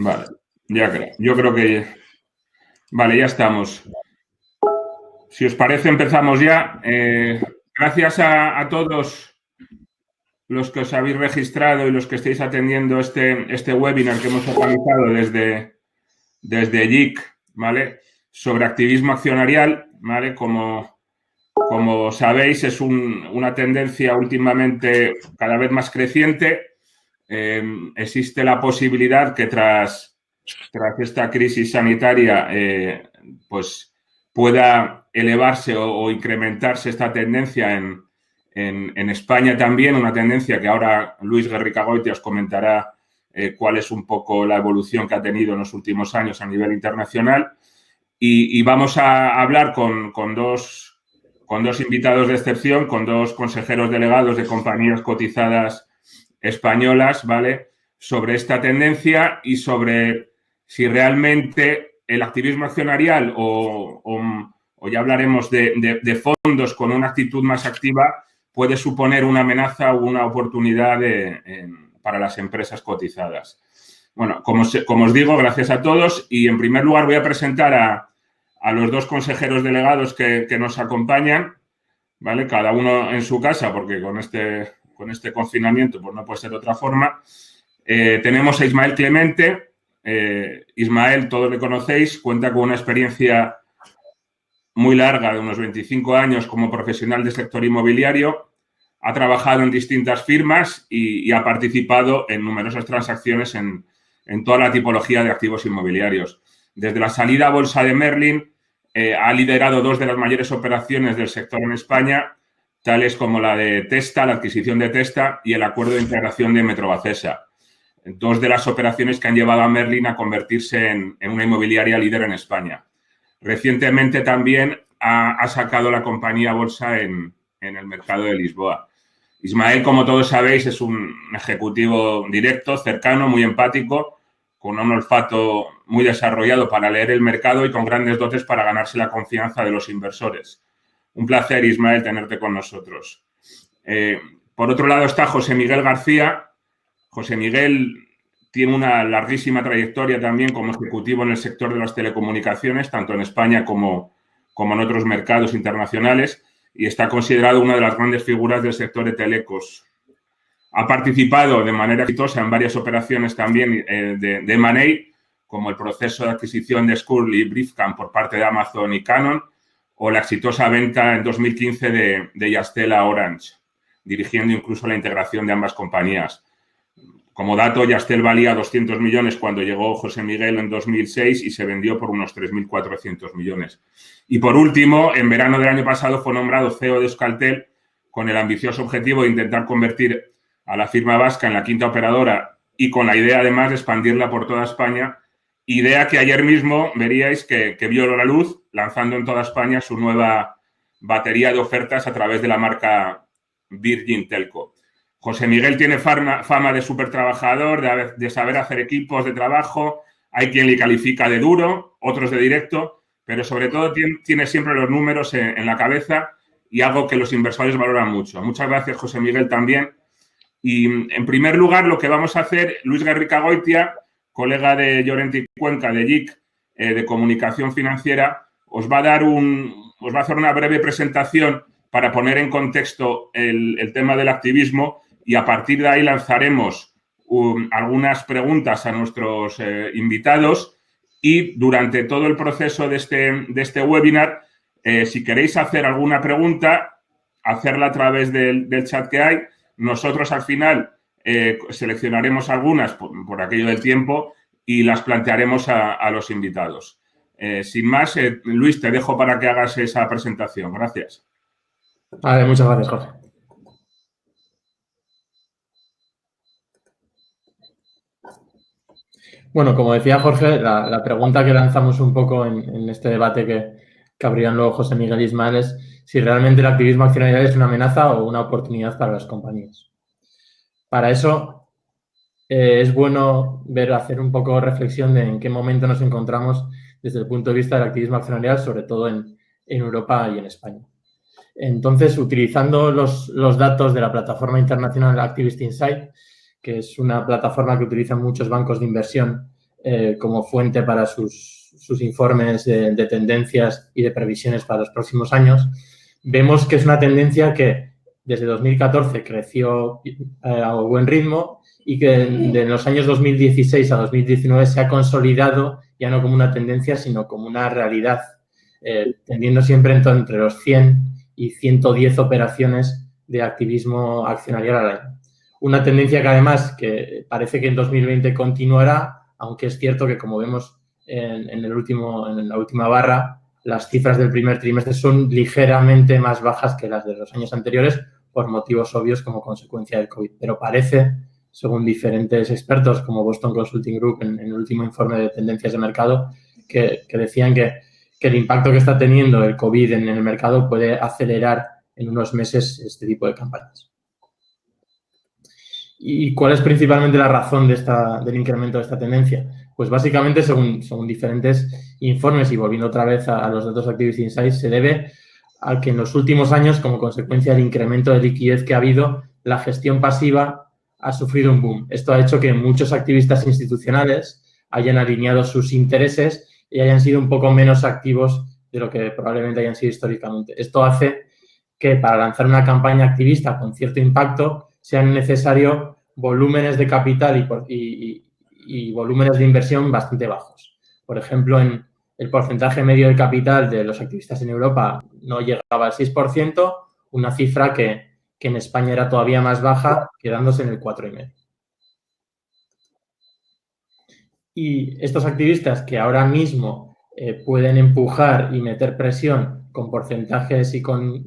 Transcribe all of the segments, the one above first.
Vale, ya creo. Yo creo que... Vale, ya estamos. Si os parece, empezamos ya. Gracias a todos los que os habéis registrado y los que estáis atendiendo este webinar que hemos organizado desde JIC, ¿vale? Sobre activismo accionarial, ¿vale? Como sabéis, es una tendencia últimamente cada vez más creciente. Existe la posibilidad que tras esta crisis sanitaria pues pueda elevarse o incrementarse esta tendencia en España también, una tendencia que ahora Luis Guerricagoitia os comentará cuál es un poco la evolución que ha tenido en los últimos años a nivel internacional. Y vamos a hablar con dos invitados de excepción, con dos consejeros delegados de compañías cotizadas españolas, ¿vale?, sobre esta tendencia y sobre si realmente el activismo accionarial o ya hablaremos de fondos con una actitud más activa puede suponer una amenaza o una oportunidad para las empresas cotizadas. Bueno, como os digo, gracias a todos y en primer lugar voy a presentar a los dos consejeros delegados que nos acompañan, ¿vale? Cada uno en su casa porque con este confinamiento pues no puede ser de otra forma. Tenemos a Ismael Clemente. Ismael, todos le conocéis, cuenta con una experiencia muy larga de unos 25 años como profesional del sector inmobiliario. Ha trabajado en distintas firmas y ha participado en numerosas transacciones en toda la tipología de activos inmobiliarios. Desde la salida a bolsa de Merlin, ha liderado dos de las mayores operaciones del sector en España, tales como la de Testa, la adquisición de Testa y el acuerdo de integración de Metrobacesa. Dos de las operaciones que han llevado a Merlin a convertirse en una inmobiliaria líder en España. Recientemente también ha sacado la compañía a bolsa en el mercado de Lisboa. Ismael, como todos sabéis, es un ejecutivo directo, cercano, muy empático, con un olfato muy desarrollado para leer el mercado y con grandes dotes para ganarse la confianza de los inversores. Un placer, Ismael, tenerte con nosotros. Por otro lado está José Miguel García. José Miguel tiene una larguísima trayectoria también como ejecutivo en el sector de las telecomunicaciones, tanto en España como en otros mercados internacionales, y está considerado una de las grandes figuras del sector de telecos. Ha participado de manera exitosa en varias operaciones también de M&A, como el proceso de adquisición de Skirl y Briefcam por parte de Amazon y Canon, o la exitosa venta en 2015 de Yastel a Orange, dirigiendo incluso la integración de ambas compañías. Como dato, Yastel valía 200 millones cuando llegó José Miguel en 2006 y se vendió por unos 3.400 millones. Y por último, en verano del año pasado fue nombrado CEO de Euskaltel con el ambicioso objetivo de intentar convertir a la firma vasca en la quinta operadora y con la idea además de expandirla por toda España, idea que ayer mismo veríais que vio la luz lanzando en toda España su nueva batería de ofertas a través de la marca Virgin Telco. José Miguel tiene fama de súper trabajador, de saber hacer equipos de trabajo. Hay quien le califica de duro, otros de directo, pero sobre todo tiene siempre los números en la cabeza y algo que los inversores valoran mucho. Muchas gracias, José Miguel, también. Y, en primer lugar, lo que vamos a hacer, Luis Guerricagoitia, colega de Llorente y Cuenca, de JIC, de Comunicación Financiera, os va a hacer una breve presentación para poner en contexto el tema del activismo y a partir de ahí lanzaremos algunas preguntas a nuestros invitados y durante todo el proceso de este webinar, si queréis hacer alguna pregunta, hacerla a través del chat que hay. Nosotros al final seleccionaremos algunas por aquello del tiempo y las plantearemos a los invitados. Sin más, Luis, te dejo para que hagas esa presentación. Gracias. Vale, muchas gracias, Jorge. Bueno, como decía Jorge, la pregunta que lanzamos un poco en este debate que abrirán luego José Miguel y Ismael es si realmente el activismo accionarial es una amenaza o una oportunidad para las compañías. Para eso es bueno hacer un poco reflexión de en qué momento nos encontramos desde el punto de vista del activismo accionarial, sobre todo en Europa y en España. Entonces, utilizando los datos de la plataforma internacional Activist Insight, que es una plataforma que utilizan muchos bancos de inversión como fuente para sus informes de tendencias y de previsiones para los próximos años, vemos que es una tendencia que desde 2014 creció a buen ritmo y que de los años 2016 a 2019 se ha consolidado ya no como una tendencia, sino como una realidad, tendiendo siempre entre los 100 y 110 operaciones de activismo accionarial al año. Una tendencia que además que parece que en 2020 continuará, aunque es cierto que como vemos en la última barra, las cifras del primer trimestre son ligeramente más bajas que las de los años anteriores por motivos obvios como consecuencia del COVID. Pero parece, según diferentes expertos como Boston Consulting Group en el último informe de tendencias de mercado, que decían que el impacto que está teniendo el COVID en el mercado puede acelerar en unos meses este tipo de campañas. ¿Y cuál es principalmente la razón del incremento de esta tendencia? Pues básicamente, según diferentes informes y volviendo otra vez a los datos Activist Insights, se debe a que en los últimos años, como consecuencia del incremento de liquidez que ha habido, la gestión pasiva ha sufrido un boom. Esto ha hecho que muchos activistas institucionales hayan alineado sus intereses y hayan sido un poco menos activos de lo que probablemente hayan sido históricamente. Esto hace que para lanzar una campaña activista con cierto impacto sean necesarios volúmenes de capital y volúmenes de inversión bastante bajos. Por ejemplo, en el porcentaje medio de capital de los activistas en Europa no llegaba al 6%, una cifra que en España era todavía más baja, quedándose en el 4,5%. Y estos activistas que ahora mismo pueden empujar y meter presión con porcentajes y con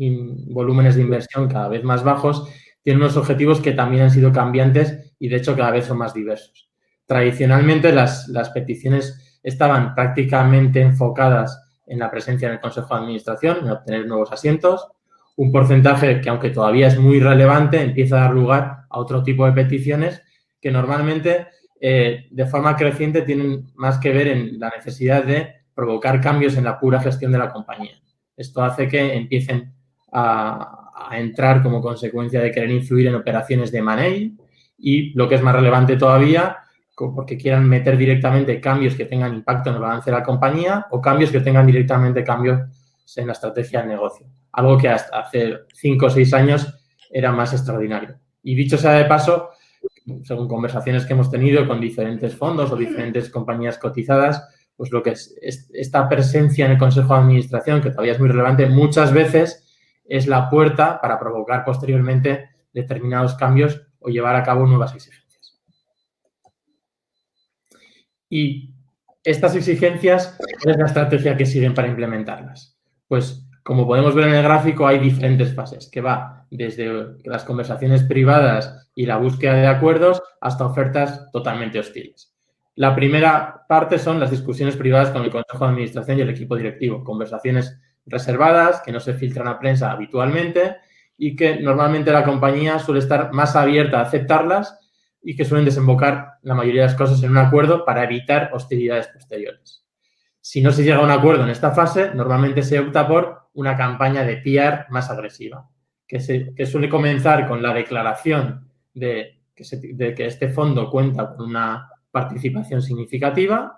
volúmenes de inversión cada vez más bajos, tienen unos objetivos que también han sido cambiantes y, de hecho, cada vez son más diversos. Tradicionalmente, las peticiones estaban prácticamente enfocadas en la presencia en el Consejo de Administración, en obtener nuevos asientos. Un porcentaje que, aunque todavía es muy relevante, empieza a dar lugar a otro tipo de peticiones que normalmente, de forma creciente, tienen más que ver en la necesidad de provocar cambios en la pura gestión de la compañía. Esto hace que empiecen a entrar como consecuencia de querer influir en operaciones de M&A y, lo que es más relevante todavía, porque quieran meter directamente cambios que tengan impacto en el balance de la compañía o cambios que tengan directamente cambios en la estrategia del negocio. Algo que hasta hace 5 o 6 años era más extraordinario. Y dicho sea de paso, según conversaciones que hemos tenido con diferentes fondos o diferentes compañías cotizadas, pues lo que es esta presencia en el Consejo de Administración, que todavía es muy relevante, muchas veces es la puerta para provocar posteriormente determinados cambios o llevar a cabo nuevas exigencias. Y estas exigencias, ¿cuál es la estrategia que siguen para implementarlas? Pues, como podemos ver en el gráfico, hay diferentes fases, que va desde las conversaciones privadas y la búsqueda de acuerdos hasta ofertas totalmente hostiles. La primera parte son las discusiones privadas con el Consejo de Administración y el equipo directivo, conversaciones reservadas que no se filtran a prensa habitualmente y que normalmente la compañía suele estar más abierta a aceptarlas y que suelen desembocar la mayoría de las cosas en un acuerdo para evitar hostilidades posteriores. Si no se llega a un acuerdo en esta fase, normalmente se opta por una campaña de PR más agresiva, que suele comenzar con la declaración de que este fondo cuenta con una participación significativa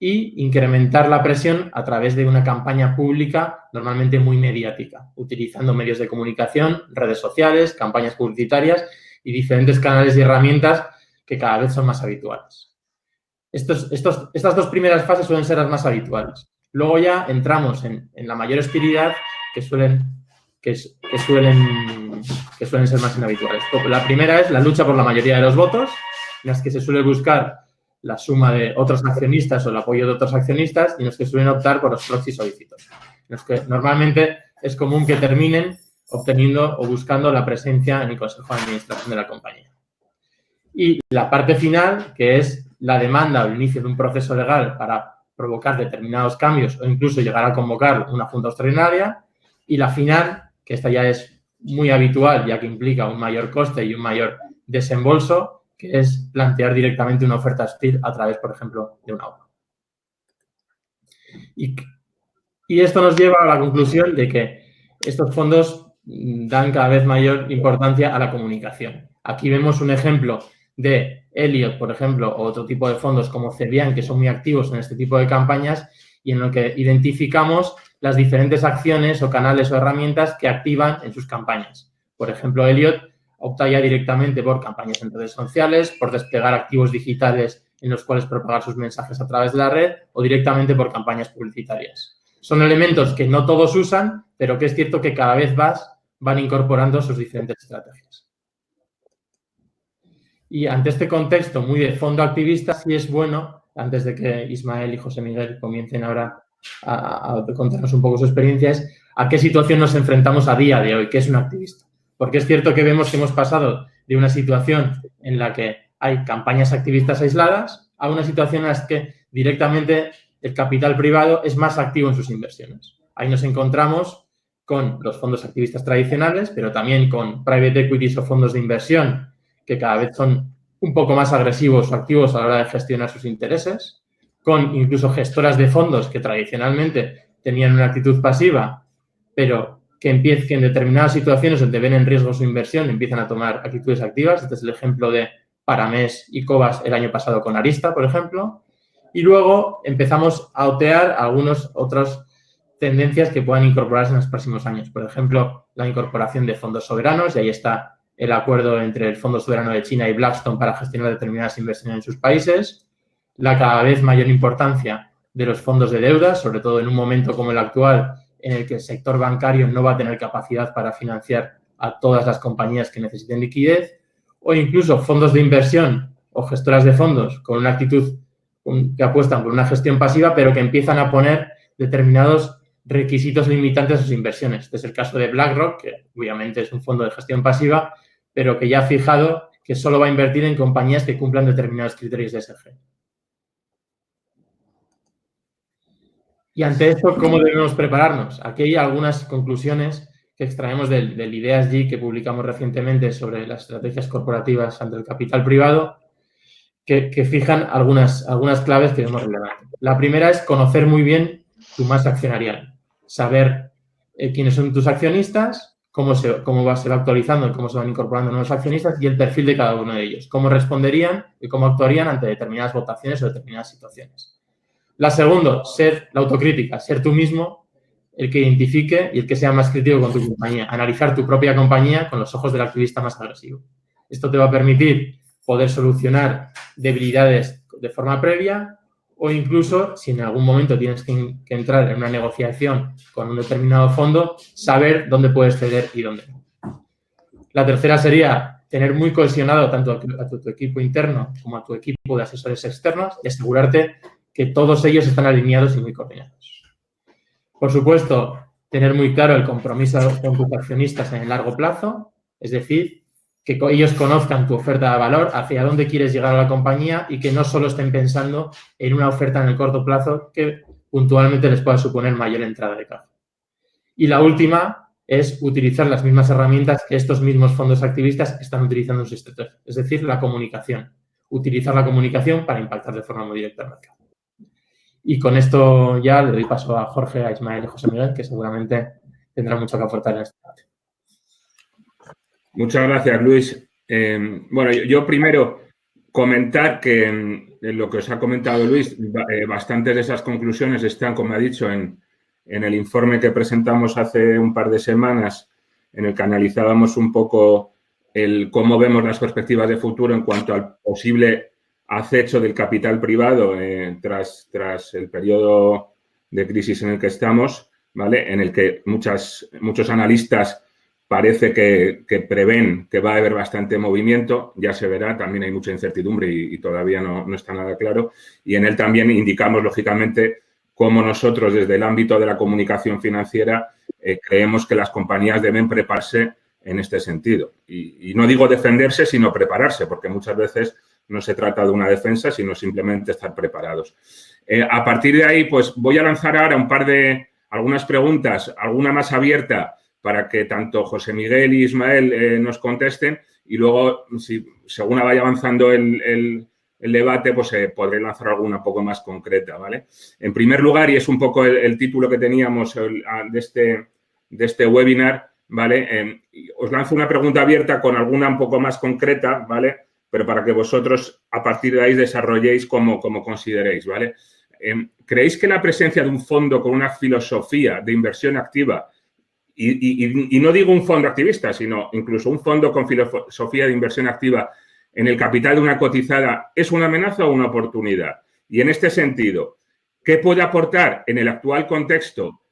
y incrementar la presión a través de una campaña pública normalmente muy mediática, utilizando medios de comunicación, redes sociales, campañas publicitarias y diferentes canales y herramientas que cada vez son más habituales. Estas dos primeras fases suelen ser las más habituales. Luego ya entramos en la mayor hostilidad que suelen ser más inhabituales. La primera es la lucha por la mayoría de los votos, en las que se suele buscar la suma de otros accionistas o el apoyo de otros accionistas y en los que suelen optar por los proxies o lícitos. En los que normalmente es común que terminen obteniendo o buscando la presencia en el Consejo de Administración de la compañía. Y la parte final, que es la demanda o el inicio de un proceso legal para provocar determinados cambios o incluso llegar a convocar una junta extraordinaria. Y la final, que esta ya es muy habitual, ya que implica un mayor coste y un mayor desembolso, que es plantear directamente una oferta hostil a través, por ejemplo, de una OPA. Y esto nos lleva a la conclusión de que estos fondos dan cada vez mayor importancia a la comunicación. Aquí vemos un ejemplo de Elliott, por ejemplo, o otro tipo de fondos como Cebian, que son muy activos en este tipo de campañas y en lo que identificamos las diferentes acciones o canales o herramientas que activan en sus campañas. Por ejemplo, Elliott opta ya directamente por campañas en redes sociales, por desplegar activos digitales en los cuales propagar sus mensajes a través de la red o directamente por campañas publicitarias. Son elementos que no todos usan, pero que es cierto que cada vez más van incorporando sus diferentes estrategias. Y ante este contexto muy de fondo activista, sí es bueno, antes de que Ismael y José Miguel comiencen ahora a contarnos un poco su experiencia, es a qué situación nos enfrentamos a día de hoy, qué es un activista. Porque es cierto que vemos que hemos pasado de una situación en la que hay campañas activistas aisladas a una situación en la que directamente el capital privado es más activo en sus inversiones. Ahí nos encontramos con los fondos activistas tradicionales, pero también con private equities o fondos de inversión que cada vez son un poco más agresivos o activos a la hora de gestionar sus intereses, con incluso gestoras de fondos que tradicionalmente tenían una actitud pasiva, pero que en determinadas situaciones donde ven en riesgo su inversión empiezan a tomar actitudes activas. Este es el ejemplo de Paramés y Cobas el año pasado con Arista, por ejemplo. Y luego empezamos a otear algunas otras tendencias que puedan incorporarse en los próximos años. Por ejemplo, la incorporación de fondos soberanos, y ahí está el acuerdo entre el Fondo Soberano de China y Blackstone para gestionar determinadas inversiones en sus países, la cada vez mayor importancia de los fondos de deuda, sobre todo en un momento como el actual, en el que el sector bancario no va a tener capacidad para financiar a todas las compañías que necesiten liquidez, o incluso fondos de inversión o gestoras de fondos con una actitud que apuestan por una gestión pasiva, pero que empiezan a poner determinados requisitos limitantes a sus inversiones. Este es el caso de BlackRock, que obviamente es un fondo de gestión pasiva, pero que ya ha fijado que solo va a invertir en compañías que cumplan determinados criterios de ESG. Y ante esto, ¿cómo debemos prepararnos? Aquí hay algunas conclusiones que extraemos del IDEAS-G que publicamos recientemente sobre las estrategias corporativas ante el capital privado, que fijan algunas claves que vemos relevantes. La primera es conocer muy bien tu masa accionarial, saber quiénes son tus accionistas, cómo se va actualizando, cómo se van incorporando nuevos accionistas y el perfil de cada uno de ellos, cómo responderían y cómo actuarían ante determinadas votaciones o determinadas situaciones. La segunda, ser la autocrítica, ser tú mismo el que identifique y el que sea más crítico con tu compañía, analizar tu propia compañía con los ojos del activista más agresivo. Esto te va a permitir poder solucionar debilidades de forma previa o incluso, si en algún momento tienes que entrar en una negociación con un determinado fondo, saber dónde puedes ceder y dónde no. La tercera sería tener muy cohesionado tanto a tu equipo interno como a tu equipo de asesores externos y asegurarte que todos ellos están alineados y muy coordinados. Por supuesto, tener muy claro el compromiso con tus accionistas en el largo plazo, es decir, que ellos conozcan tu oferta de valor, hacia dónde quieres llegar a la compañía y que no solo estén pensando en una oferta en el corto plazo que puntualmente les pueda suponer mayor entrada de caja. Y la última es utilizar las mismas herramientas que estos mismos fondos activistas están utilizando en su estrategia, es decir, la comunicación. Utilizar la comunicación para impactar de forma muy directa al mercado. Y con esto ya le doy paso a Jorge, a Ismael y a José Miguel, que seguramente tendrá mucho que aportar en este debate. Muchas gracias, Luis. Bueno, yo primero comentar que en lo que os ha comentado Luis, bastantes de esas conclusiones están, como ha dicho, en el informe que presentamos hace un par de semanas, en el que analizábamos un poco cómo vemos las perspectivas de futuro en cuanto al posible acecho del capital privado tras el periodo de crisis en el que estamos, ¿vale? En el que muchos analistas parece que prevén que va a haber bastante movimiento, ya se verá, también hay mucha incertidumbre y todavía no está nada claro. Y en él también indicamos, lógicamente, cómo nosotros desde el ámbito de la comunicación financiera creemos que las compañías deben prepararse en este sentido. Y no digo defenderse, sino prepararse, porque muchas veces no se trata de una defensa, sino simplemente estar preparados. A partir de ahí, pues voy a lanzar ahora algunas preguntas, alguna más abierta, para que tanto José Miguel y Ismael nos contesten y luego, según vaya avanzando el debate, pues podré lanzar alguna un poco más concreta, ¿vale? En primer lugar, y es un poco el título que teníamos de este webinar, ¿vale? Os lanzo una pregunta abierta con alguna un poco más concreta, ¿vale? pero para que vosotros a partir de ahí desarrolléis como consideréis, ¿vale? ¿Creéis que la presencia de un fondo con una filosofía de inversión activa, y no digo un fondo activista, sino incluso un fondo con filosofía de inversión activa en el capital de una cotizada, es una amenaza o una oportunidad? Y en este sentido, ¿qué puede aportar en el actual contexto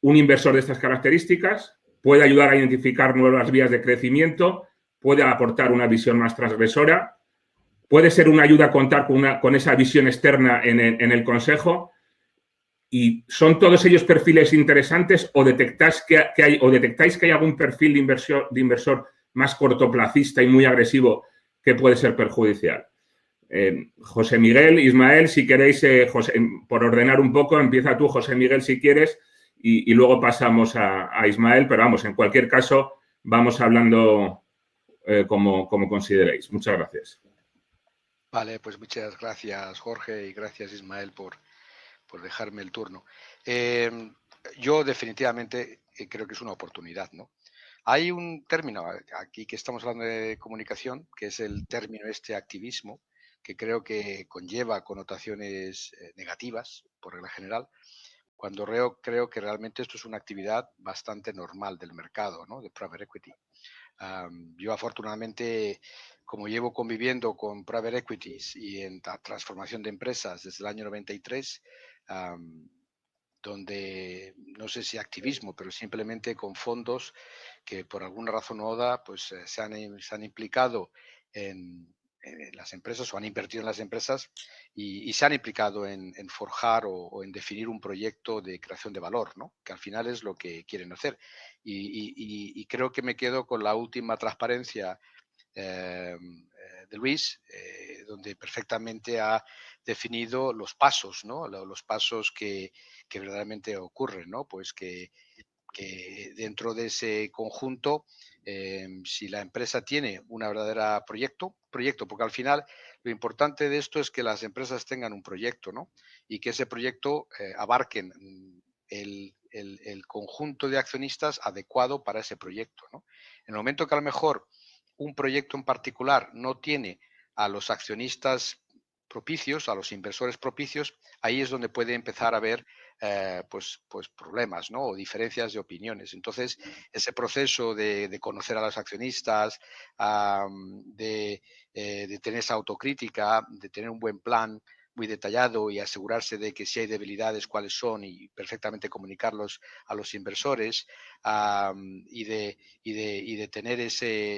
un inversor de estas características? ¿Puede ayudar a identificar nuevas vías de crecimiento? ¿Puede aportar una visión más transgresora? ¿Puede ser una ayuda contar con esa visión externa en el consejo? ¿Y son todos ellos perfiles interesantes o detectáis que hay algún perfil de inversor más cortoplacista y muy agresivo que puede ser perjudicial? José Miguel, Ismael, si queréis, por ordenar un poco, empieza tú, José Miguel, si quieres, y luego pasamos a Ismael, pero vamos, en cualquier caso, vamos hablando como consideréis. Muchas gracias. Vale, pues muchas gracias, Jorge, y gracias, Ismael, por dejarme el turno. Yo definitivamente creo que es una oportunidad, ¿no? Hay un término aquí que estamos hablando de comunicación, que es el término activismo, que creo que conlleva connotaciones negativas, por regla general, cuando creo que realmente esto es una actividad bastante normal del mercado, ¿no? De private equity. Yo afortunadamente, como llevo conviviendo con private equities y en la transformación de empresas desde el año 93, donde no sé si activismo, pero simplemente con fondos que por alguna razón u otra pues, se han implicado en las empresas o han invertido en las empresas y se han implicado en forjar o en definir un proyecto de creación de valor, ¿no? Que al final es lo que quieren hacer. Y creo que me quedo con la última transparencia de Luis, donde perfectamente ha definido los pasos, ¿no? Los pasos que verdaderamente ocurren, ¿no? Pues que dentro de ese conjunto, si la empresa tiene una verdadera proyecto, porque al final lo importante de esto es que las empresas tengan un proyecto, ¿no? Y que ese proyecto abarquen el conjunto de accionistas adecuado para ese proyecto, ¿no? En el momento que a lo mejor un proyecto en particular no tiene a los accionistas propicios, a los inversores propicios, ahí es donde puede empezar a haber pues problemas, ¿no? O diferencias de opiniones. Entonces, ese proceso de conocer a los accionistas, de tener esa autocrítica, de tener un buen plan muy detallado y asegurarse de que si hay debilidades, cuáles son y perfectamente comunicarlos a los inversores y de tener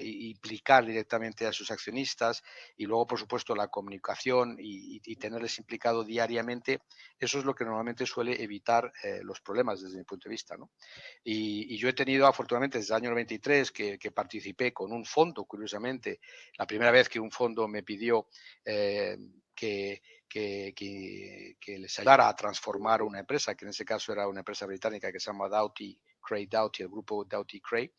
implicar directamente a sus accionistas y luego, por supuesto, la comunicación y tenerles implicado diariamente, eso es lo que normalmente suele evitar los problemas desde mi punto de vista, ¿no? Y yo he tenido, afortunadamente, desde el año 93 que participé con un fondo, curiosamente, la primera vez que un fondo me pidió que les ayudara a transformar una empresa, que en ese caso era una empresa británica que se llama Cray Doughty, el grupo Doughty Cray,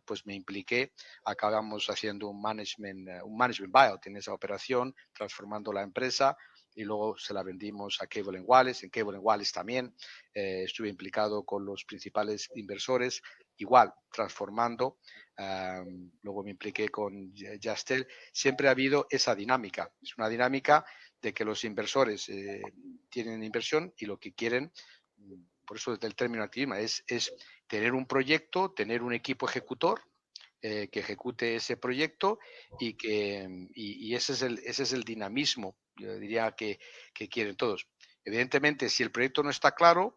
pues me impliqué, acabamos haciendo un management buyout en esa operación, transformando la empresa y luego se la vendimos a Cable & Wallace. En Cable & Wallace también estuve implicado con los principales inversores, igual, transformando. Luego me impliqué con Jastel. Siempre ha habido esa dinámica. Es una dinámica de que los inversores tienen inversión y lo que quieren, por eso desde el término activismo, es tener un proyecto, tener un equipo ejecutor que ejecute ese proyecto y ese es el dinamismo, yo diría, que quieren todos. Evidentemente, si el proyecto no está claro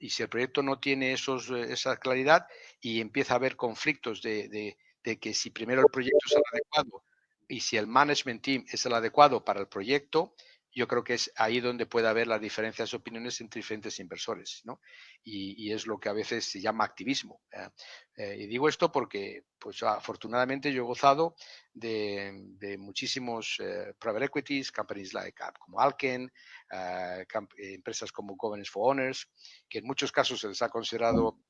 y si el proyecto no tiene esa claridad y empieza a haber conflictos de que si primero el proyecto es el adecuado y si el management team es el adecuado para el proyecto, yo creo que es ahí donde puede haber las diferencias de opiniones entre diferentes inversores, ¿no? Y es lo que a veces se llama activismo. Y digo esto porque, pues afortunadamente yo he gozado de muchísimos private equities, companies como Alken, empresas como Governance for Owners, que en muchos casos se les ha considerado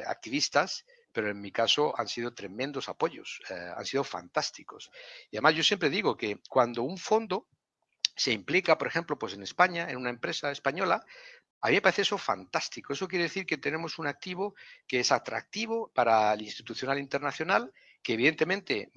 activistas, pero en mi caso han sido tremendos apoyos, han sido fantásticos. Y además yo siempre digo que cuando un fondo se implica, por ejemplo, pues en España, en una empresa española, a mí me parece eso fantástico. Eso quiere decir que tenemos un activo que es atractivo para el institucional internacional que evidentemente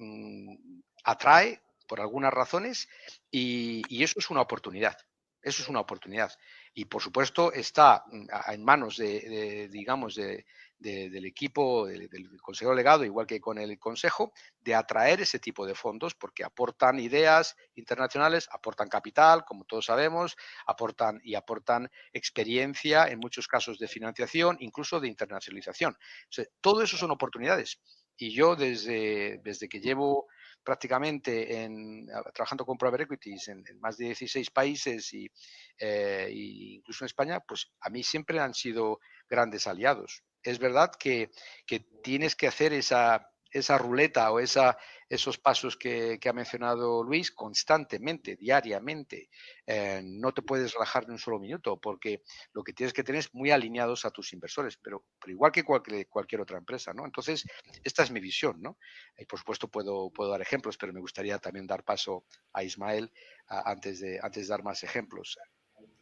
atrae por algunas razones y eso es una oportunidad. Eso es una oportunidad. Y, por supuesto, está en manos digamos, del equipo, del consejero delegado, igual que con el consejo, de atraer ese tipo de fondos porque aportan ideas internacionales, aportan capital, como todos sabemos, aportan experiencia, en muchos casos de financiación, incluso de internacionalización. O sea, todo eso son oportunidades. Y yo desde que llevo prácticamente trabajando con private equities en más de 16 países y incluso en España, pues a mí siempre han sido grandes aliados. Es verdad que tienes que hacer esa ruleta o esos pasos que ha mencionado Luis constantemente, diariamente. No te puedes relajar ni un solo minuto porque lo que tienes que tener es muy alineados a tus inversores, pero igual que cualquier otra empresa, ¿no? Entonces, esta es mi visión, ¿no? Y por supuesto puedo dar ejemplos, pero me gustaría también dar paso a Ismael antes de dar más ejemplos.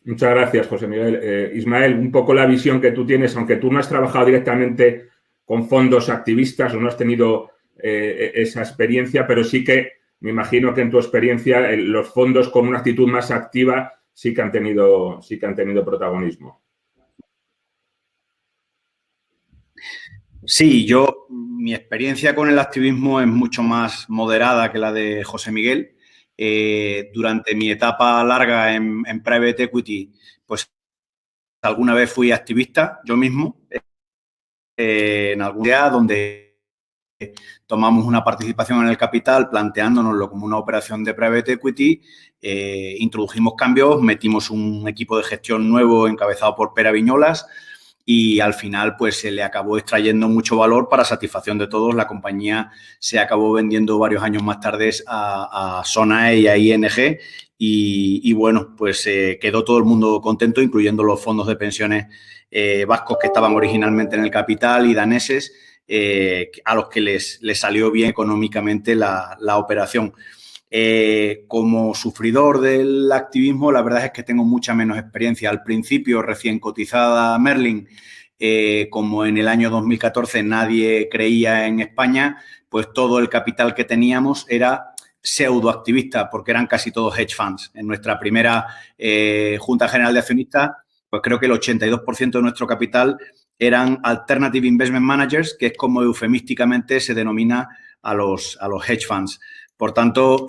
Muchas gracias, José Miguel. Ismael, un poco la visión que tú tienes, aunque tú no has trabajado directamente con fondos activistas o no has tenido esa experiencia, pero sí que me imagino que en tu experiencia los fondos con una actitud más activa sí que han tenido protagonismo. Sí, mi experiencia con el activismo es mucho más moderada que la de José Miguel. Durante mi etapa larga en Private Equity, pues alguna vez fui activista yo mismo en algún día donde tomamos una participación en el capital planteándonoslo como una operación de Private Equity, introdujimos cambios, metimos un equipo de gestión nuevo encabezado por Pere Viñolas y al final pues se le acabó extrayendo mucho valor para satisfacción de todos. La compañía se acabó vendiendo varios años más tarde a Sonae y a ING y bueno, pues quedó todo el mundo contento, incluyendo los fondos de pensiones vascos que estaban originalmente en el capital y daneses, a los que les salió bien económicamente la operación. Como sufridor del activismo, la verdad es que tengo mucha menos experiencia. Al principio, recién cotizada Merlin, como en el año 2014 nadie creía en España, pues todo el capital que teníamos era pseudoactivista, porque eran casi todos hedge funds. En nuestra primera Junta General de Accionistas, pues creo que el 82% de nuestro capital eran Alternative Investment Managers, que es como eufemísticamente se denomina a los hedge funds. Por tanto,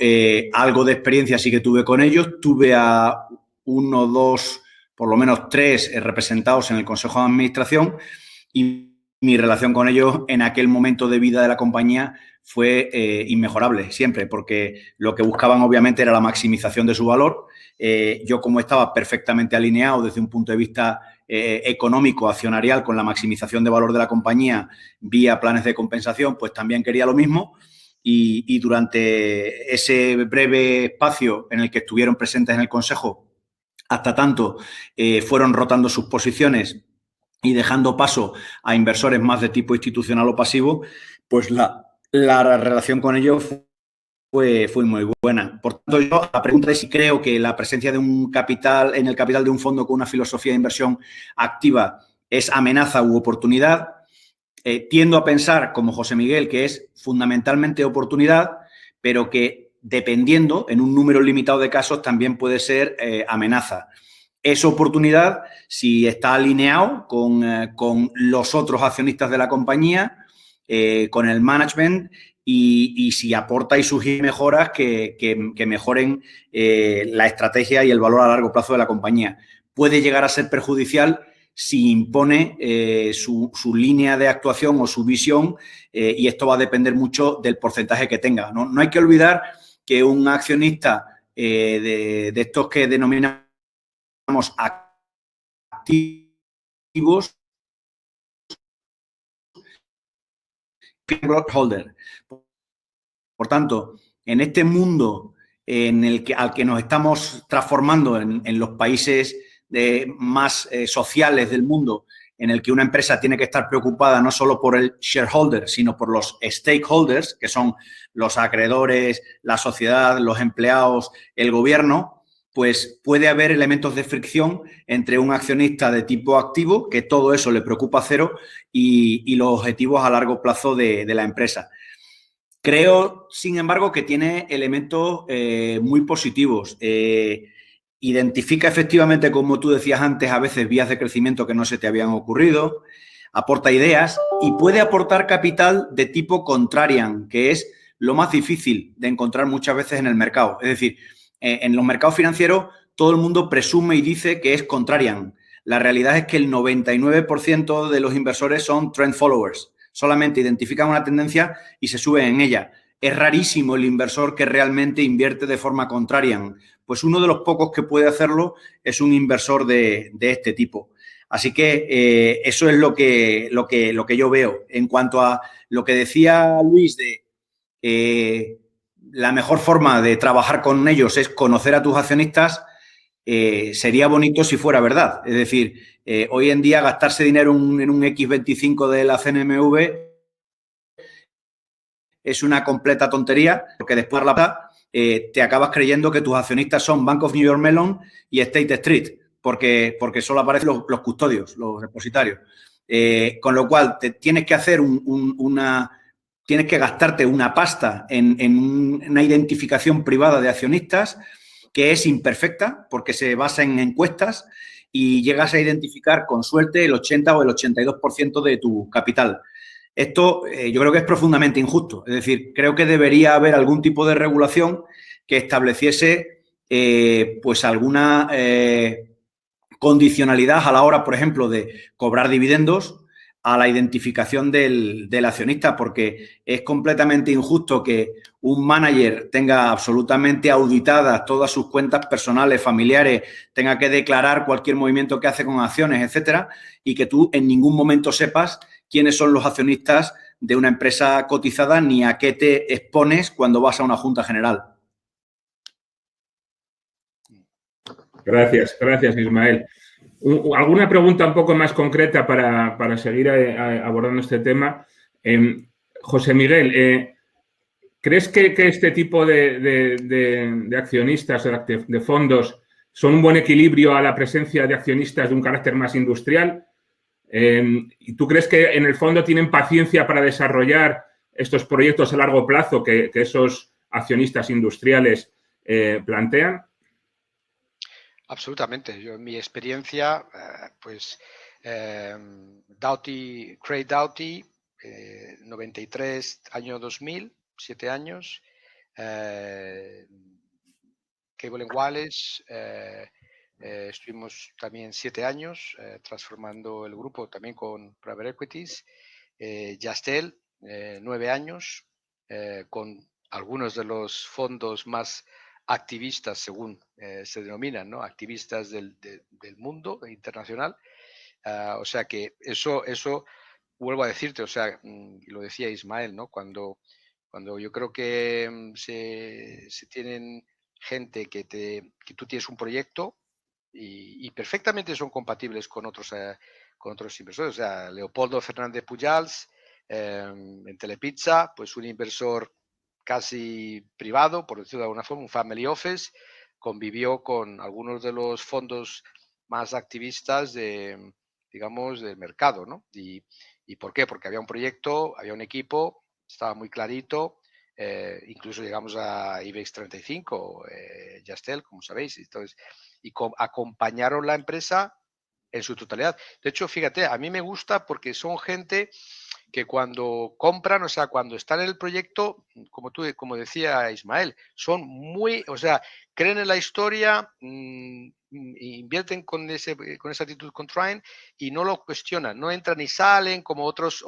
algo de experiencia sí que tuve con ellos. Tuve a 1, 2, por lo menos 3 representados en el Consejo de Administración y mi relación con ellos en aquel momento de vida de la compañía fue inmejorable siempre, porque lo que buscaban obviamente era la maximización de su valor. Yo, como estaba perfectamente alineado desde un punto de vista económico, accionarial, con la maximización de valor de la compañía vía planes de compensación, pues también quería lo mismo. Y durante ese breve espacio en el que estuvieron presentes en el Consejo, hasta tanto fueron rotando sus posiciones y dejando paso a inversores más de tipo institucional o pasivo, pues la relación con ellos fue muy buena. Por tanto, yo la pregunta es si creo que la presencia de un capital, en el capital de un fondo con una filosofía de inversión activa es amenaza u oportunidad. Tiendo a pensar, como José Miguel, que es fundamentalmente oportunidad, pero que dependiendo, en un número limitado de casos, también puede ser amenaza. Es oportunidad si está alineado con los otros accionistas de la compañía, con el management y si aporta y sugiere mejoras que mejoren la estrategia y el valor a largo plazo de la compañía. Puede llegar a ser perjudicial si impone su línea de actuación o su visión y esto va a depender mucho del porcentaje que tenga. No hay que olvidar que un accionista de estos que denominamos activos, holder. Por tanto, en este mundo al que nos estamos transformando en los países más sociales del mundo, en el que una empresa tiene que estar preocupada no solo por el shareholder, sino por los stakeholders, que son los acreedores, la sociedad, los empleados, el gobierno, pues puede haber elementos de fricción entre un accionista de tipo activo, que todo eso le preocupa cero, y los objetivos a largo plazo de la empresa. Creo, sin embargo, que tiene elementos muy positivos. Identifica efectivamente, como tú decías antes, a veces vías de crecimiento que no se te habían ocurrido, aporta ideas y puede aportar capital de tipo contrarian, que es lo más difícil de encontrar muchas veces en el mercado. Es decir, en los mercados financieros todo el mundo presume y dice que es contrarian. La realidad es que el 99% de los inversores son trend followers. Solamente identifican una tendencia y se suben en ella. Es rarísimo el inversor que realmente invierte de forma contrarian. Pues uno de los pocos que puede hacerlo es un inversor de este tipo. Así que eso es lo que yo veo. En cuanto a lo que decía Luis de la mejor forma de trabajar con ellos es conocer a tus accionistas, sería bonito si fuera verdad. Es decir, hoy en día gastarse dinero en un X25 de la CNMV es una completa tontería, porque después te acabas creyendo que tus accionistas son Bank of New York Mellon y State Street, porque solo aparecen los custodios, los depositarios. Con lo cual, tienes que hacer tienes que gastarte una pasta en una identificación privada de accionistas que es imperfecta porque se basa en encuestas y llegas a identificar con suerte el 80 o el 82% de tu capital. Esto yo creo que es profundamente injusto. Es decir, creo que debería haber algún tipo de regulación que estableciese pues alguna condicionalidad a la hora, por ejemplo, de cobrar dividendos a la identificación del accionista, porque es completamente injusto que un manager tenga absolutamente auditadas todas sus cuentas personales, familiares, tenga que declarar cualquier movimiento que hace con acciones, etcétera, y que tú en ningún momento sepas quiénes son los accionistas de una empresa cotizada ni a qué te expones cuando vas a una junta general. Gracias, Ismael. ¿Alguna pregunta un poco más concreta para seguir abordando este tema? José Miguel, ¿crees que este tipo de accionistas, de fondos, son un buen equilibrio a la presencia de accionistas de un carácter más industrial? ¿Y tú crees que en el fondo tienen paciencia para desarrollar estos proyectos a largo plazo que esos accionistas industriales plantean? Absolutamente. Yo en mi experiencia, Craig Doughty, 93, año 2000, 7 años. Cable Wallace, estuvimos también 7 años transformando el grupo también con Private Equities. Yastel, 9 años, con algunos de los fondos más activistas, según se denominan, ¿no? Activistas del mundo internacional. O sea que eso, vuelvo a decirte, o sea, lo decía Ismael, ¿no? Cuando yo creo que se tienen gente que tú tienes un proyecto y perfectamente son compatibles con otros inversores. O sea, Leopoldo Fernández Pujals, en Telepizza, pues un inversor casi privado, por decirlo de alguna forma, un family office, convivió con algunos de los fondos más activistas digamos, del mercado, ¿no? ¿Y por qué? Porque había un proyecto, había un equipo, estaba muy clarito, incluso llegamos a IBEX 35, Yastel, como sabéis, entonces, y acompañaron la empresa en su totalidad. De hecho, fíjate, a mí me gusta porque son gente que cuando compran, o sea, cuando están en el proyecto, como decía Ismael, son muy, o sea, creen en la historia, invierten con esa actitud contrarian y no lo cuestionan, no entran y salen como otros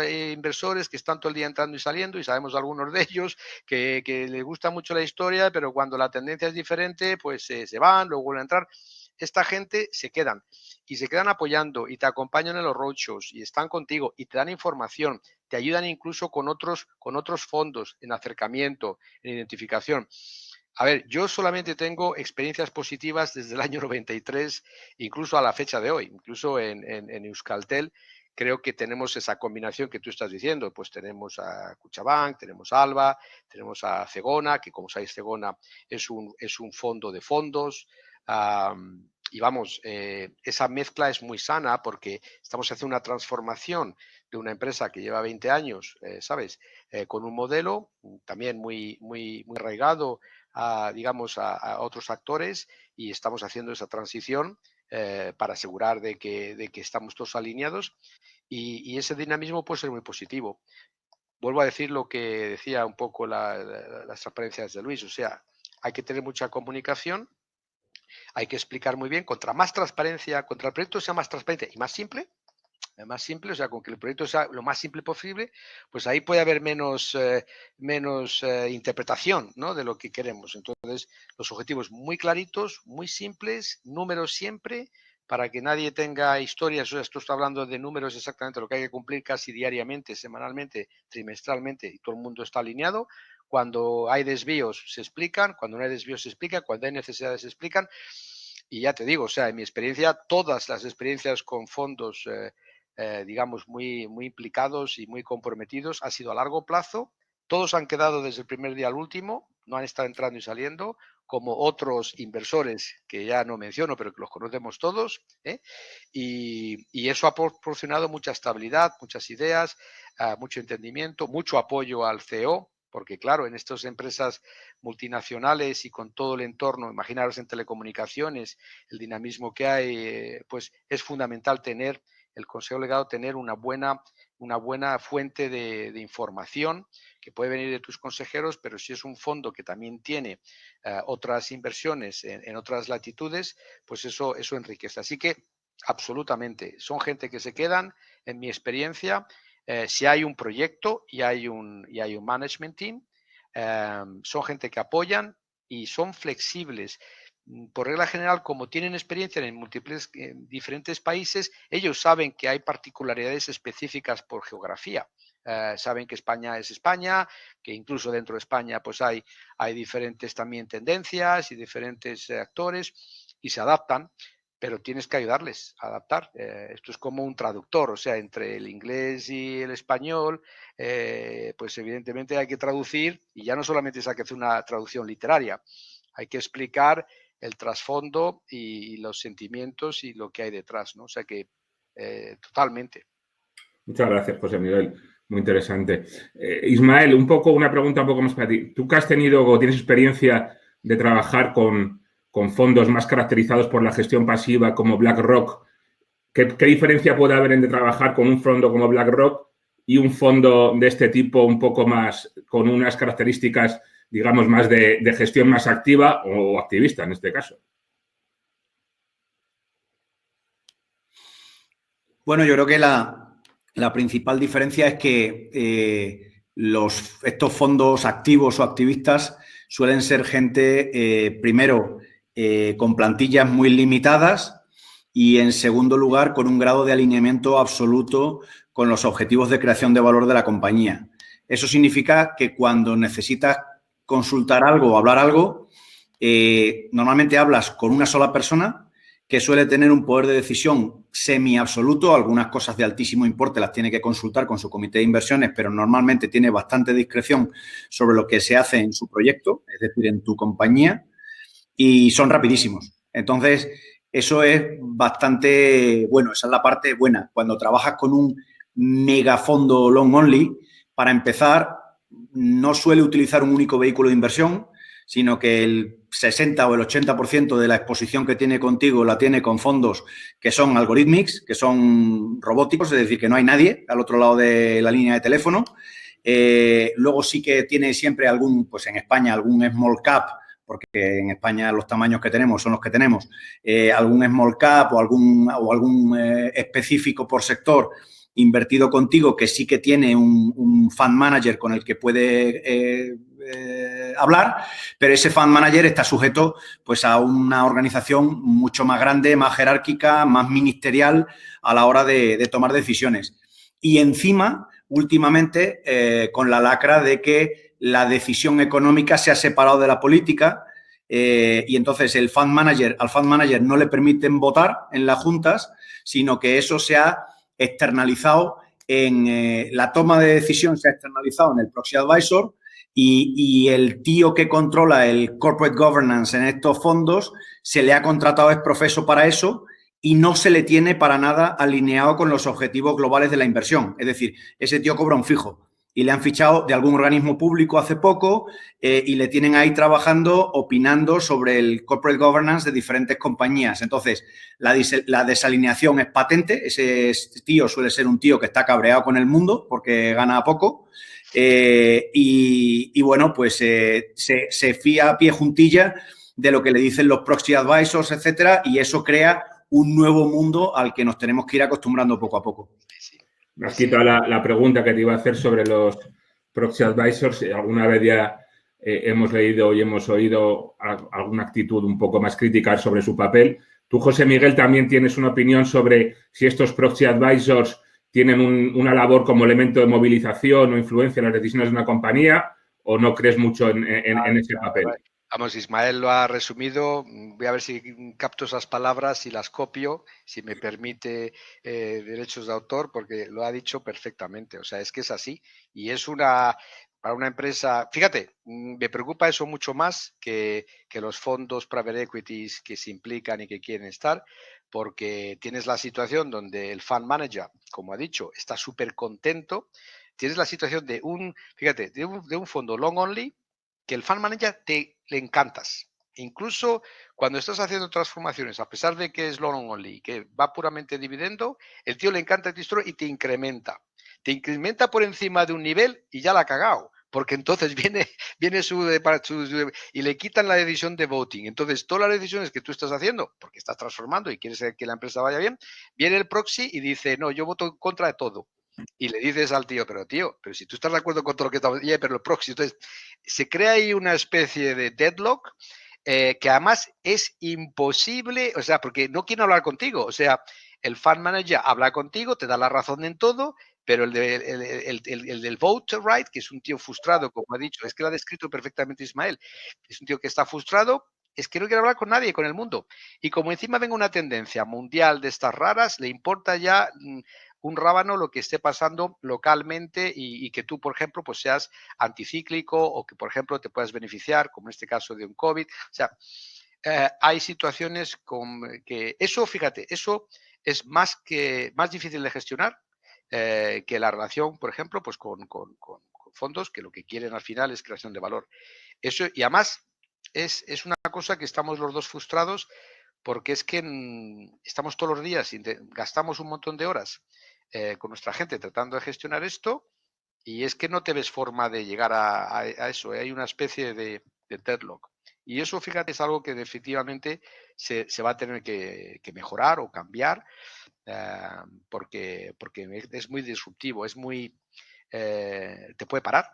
inversores que están todo el día entrando y saliendo, y sabemos algunos de ellos que les gusta mucho la historia, pero cuando la tendencia es diferente, pues se van, luego vuelven a entrar. Esta gente se quedan y se quedan apoyando y te acompañan en los roadshows y están contigo y te dan información, te ayudan incluso con otros fondos en acercamiento, en identificación. A ver, yo solamente tengo experiencias positivas desde el año 93, incluso a la fecha de hoy, incluso en Euskaltel. Creo que tenemos esa combinación que tú estás diciendo, pues tenemos a Cuchabank, tenemos a Alba, tenemos a Cegona, que como sabéis Cegona es un fondo de fondos, vamos, esa mezcla es muy sana porque estamos haciendo una transformación de una empresa que lleva 20 años, ¿sabes? Con un modelo también muy arraigado digamos, a otros actores, y estamos haciendo esa transición para asegurar de que estamos todos alineados, y ese dinamismo puede ser muy positivo. Vuelvo a decir lo que decía un poco las transparencias de Luis, o sea, hay que tener mucha comunicación, hay que explicar muy bien, contra más transparencia, contra el proyecto sea más transparente y más simple, o sea, con que el proyecto sea lo más simple posible, pues ahí puede haber menos interpretación, ¿no?, de lo que queremos. Entonces, los objetivos muy claritos, muy simples, números siempre, para que nadie tenga historias. O sea, esto está hablando de números, exactamente lo que hay que cumplir casi diariamente, semanalmente, trimestralmente, y todo el mundo está alineado. Cuando hay desvíos se explican, cuando no hay desvíos se explica, cuando hay necesidades se explican. Y ya te digo, o sea, en mi experiencia, todas las experiencias con fondos digamos, muy implicados y muy comprometidos, ha sido a largo plazo. Todos han quedado desde el primer día al último, no han estado entrando y saliendo, como otros inversores que ya no menciono, pero que los conocemos todos, y eso ha proporcionado mucha estabilidad, muchas ideas, mucho entendimiento, mucho apoyo al CEO, porque claro, en estas empresas multinacionales y con todo el entorno, imaginaros en telecomunicaciones, el dinamismo que hay, pues es fundamental tener el Consejo Delegado, tener una buena fuente de información que puede venir de tus consejeros, pero si es un fondo que también tiene otras inversiones en otras latitudes, pues eso enriquece. Así que absolutamente, son gente que se quedan, en mi experiencia, si hay un proyecto y hay un management team, son gente que apoyan y son flexibles. Por regla general, como tienen experiencia en múltiples diferentes países, ellos saben que hay particularidades específicas por geografía. Saben que España es España, que incluso dentro de España pues hay diferentes también tendencias y diferentes actores, y se adaptan, pero tienes que ayudarles a adaptar. Esto es como un traductor, o sea, entre el inglés y el español, pues evidentemente hay que traducir, y ya no solamente hay que hacer una traducción literaria, hay que explicar el trasfondo y los sentimientos y lo que hay detrás, ¿no? O sea que totalmente. Muchas gracias, José Miguel. Muy interesante. Ismael, una pregunta un poco más para ti. Tú que has tenido o tienes experiencia de trabajar con fondos más caracterizados por la gestión pasiva como BlackRock, ¿qué diferencia puede haber entre trabajar con un fondo como BlackRock y un fondo de este tipo un poco más, con unas características, digamos, más de gestión más activa o activista en este caso? Bueno, yo creo que la principal diferencia es que estos fondos activos o activistas suelen ser gente, primero, con plantillas muy limitadas, y en segundo lugar, con un grado de alineamiento absoluto con los objetivos de creación de valor de la compañía. Eso significa que cuando necesitas consultar algo o hablar algo, normalmente hablas con una sola persona que suele tener un poder de decisión semi-absoluto. Algunas cosas de altísimo importe las tiene que consultar con su comité de inversiones, pero normalmente tiene bastante discreción sobre lo que se hace en su proyecto, es decir, en tu compañía, y son rapidísimos. Entonces, eso es bastante bueno, esa es la parte buena. Cuando trabajas con un megafondo long only, para empezar, no suele utilizar un único vehículo de inversión, sino que el 60 o el 80% de la exposición que tiene contigo la tiene con fondos que son algorithmics, que son robóticos, es decir, que no hay nadie al otro lado de la línea de teléfono. Luego sí que tiene siempre pues en España, algún small cap, porque en España los tamaños que tenemos son los que tenemos, algún small cap o algún específico por sector invertido contigo, que sí que tiene un fund manager con el que puede hablar, pero ese fund manager está sujeto pues a una organización mucho más grande, más jerárquica, más ministerial a la hora de tomar decisiones. Y encima, últimamente, con la lacra de que la decisión económica se ha separado de la política, y entonces al fund manager no le permiten votar en las juntas, sino que eso se ha externalizado la toma de decisión se ha externalizado en el proxy advisor, Y el tío que controla el corporate governance en estos fondos se le ha contratado ex profeso para eso y no se le tiene para nada alineado con los objetivos globales de la inversión. Es decir, ese tío cobra un fijo y le han fichado de algún organismo público hace poco y le tienen ahí trabajando, opinando sobre el corporate governance de diferentes compañías. Entonces, la desalineación es patente. Ese tío suele ser un tío que está cabreado con el mundo porque gana poco. Y bueno, pues se fía a pie juntilla de lo que le dicen los proxy advisors, etcétera, y eso crea un nuevo mundo al que nos tenemos que ir acostumbrando poco a poco. Me has quitado la pregunta que te iba a hacer sobre los proxy advisors. Alguna vez ya hemos leído y hemos oído alguna actitud un poco más crítica sobre su papel. Tú, José Miguel, también tienes una opinión sobre si estos proxy advisors tienen una labor como elemento de movilización o influencia en las decisiones de una compañía, o no crees mucho en ese papel. Vamos, Ismael lo ha resumido. Voy a ver si capto esas palabras y las copio, si me permite derechos de autor, porque lo ha dicho perfectamente. O sea, es que es así. Y es para una empresa, fíjate, me preocupa eso mucho más que los fondos private equities que se implican y que quieren estar, porque tienes la situación donde el fund manager, como ha dicho, está súper contento. Tienes la situación de fíjate, de un fondo long only, que el fund manager le encantas. Incluso cuando estás haciendo transformaciones, a pesar de que es long only, que va puramente dividendo, el tío le encanta el y te incrementa. Te incrementa por encima de un nivel y ya la ha cagado, porque entonces viene y le quitan la decisión de voting. Entonces, todas las decisiones que tú estás haciendo, porque estás transformando y quieres que la empresa vaya bien, viene el proxy y dice, no, yo voto en contra de todo. Y le dices al tío, pero si tú estás de acuerdo con todo lo que estamos diciendo, pero el proxy, entonces se crea ahí una especie de deadlock que además es imposible, o sea, porque no quieren hablar contigo, o sea, el fund manager habla contigo, te da la razón en todo, pero el del vote right, que es un tío frustrado, como ha dicho, es que lo ha descrito perfectamente Ismael, es un tío que está frustrado, es que no quiere hablar con nadie, con el mundo. Y como encima venga una tendencia mundial de estas raras, le importa ya un rábano lo que esté pasando localmente y que tú, por ejemplo, pues seas anticíclico o que, por ejemplo, te puedas beneficiar, como en este caso de un COVID. O sea, hay situaciones que eso, fíjate, eso es más difícil de gestionar que la relación, por ejemplo, pues con fondos que lo que quieren al final es creación de valor. Eso, y además es una cosa que estamos los dos frustrados porque es que estamos todos los días, gastamos un montón de horas con nuestra gente tratando de gestionar esto y es que no te ves forma de llegar a eso. Hay una especie de deadlock. Y eso, fíjate, es algo que definitivamente se va a tener que mejorar o cambiar porque es muy disruptivo, es muy... te puede parar.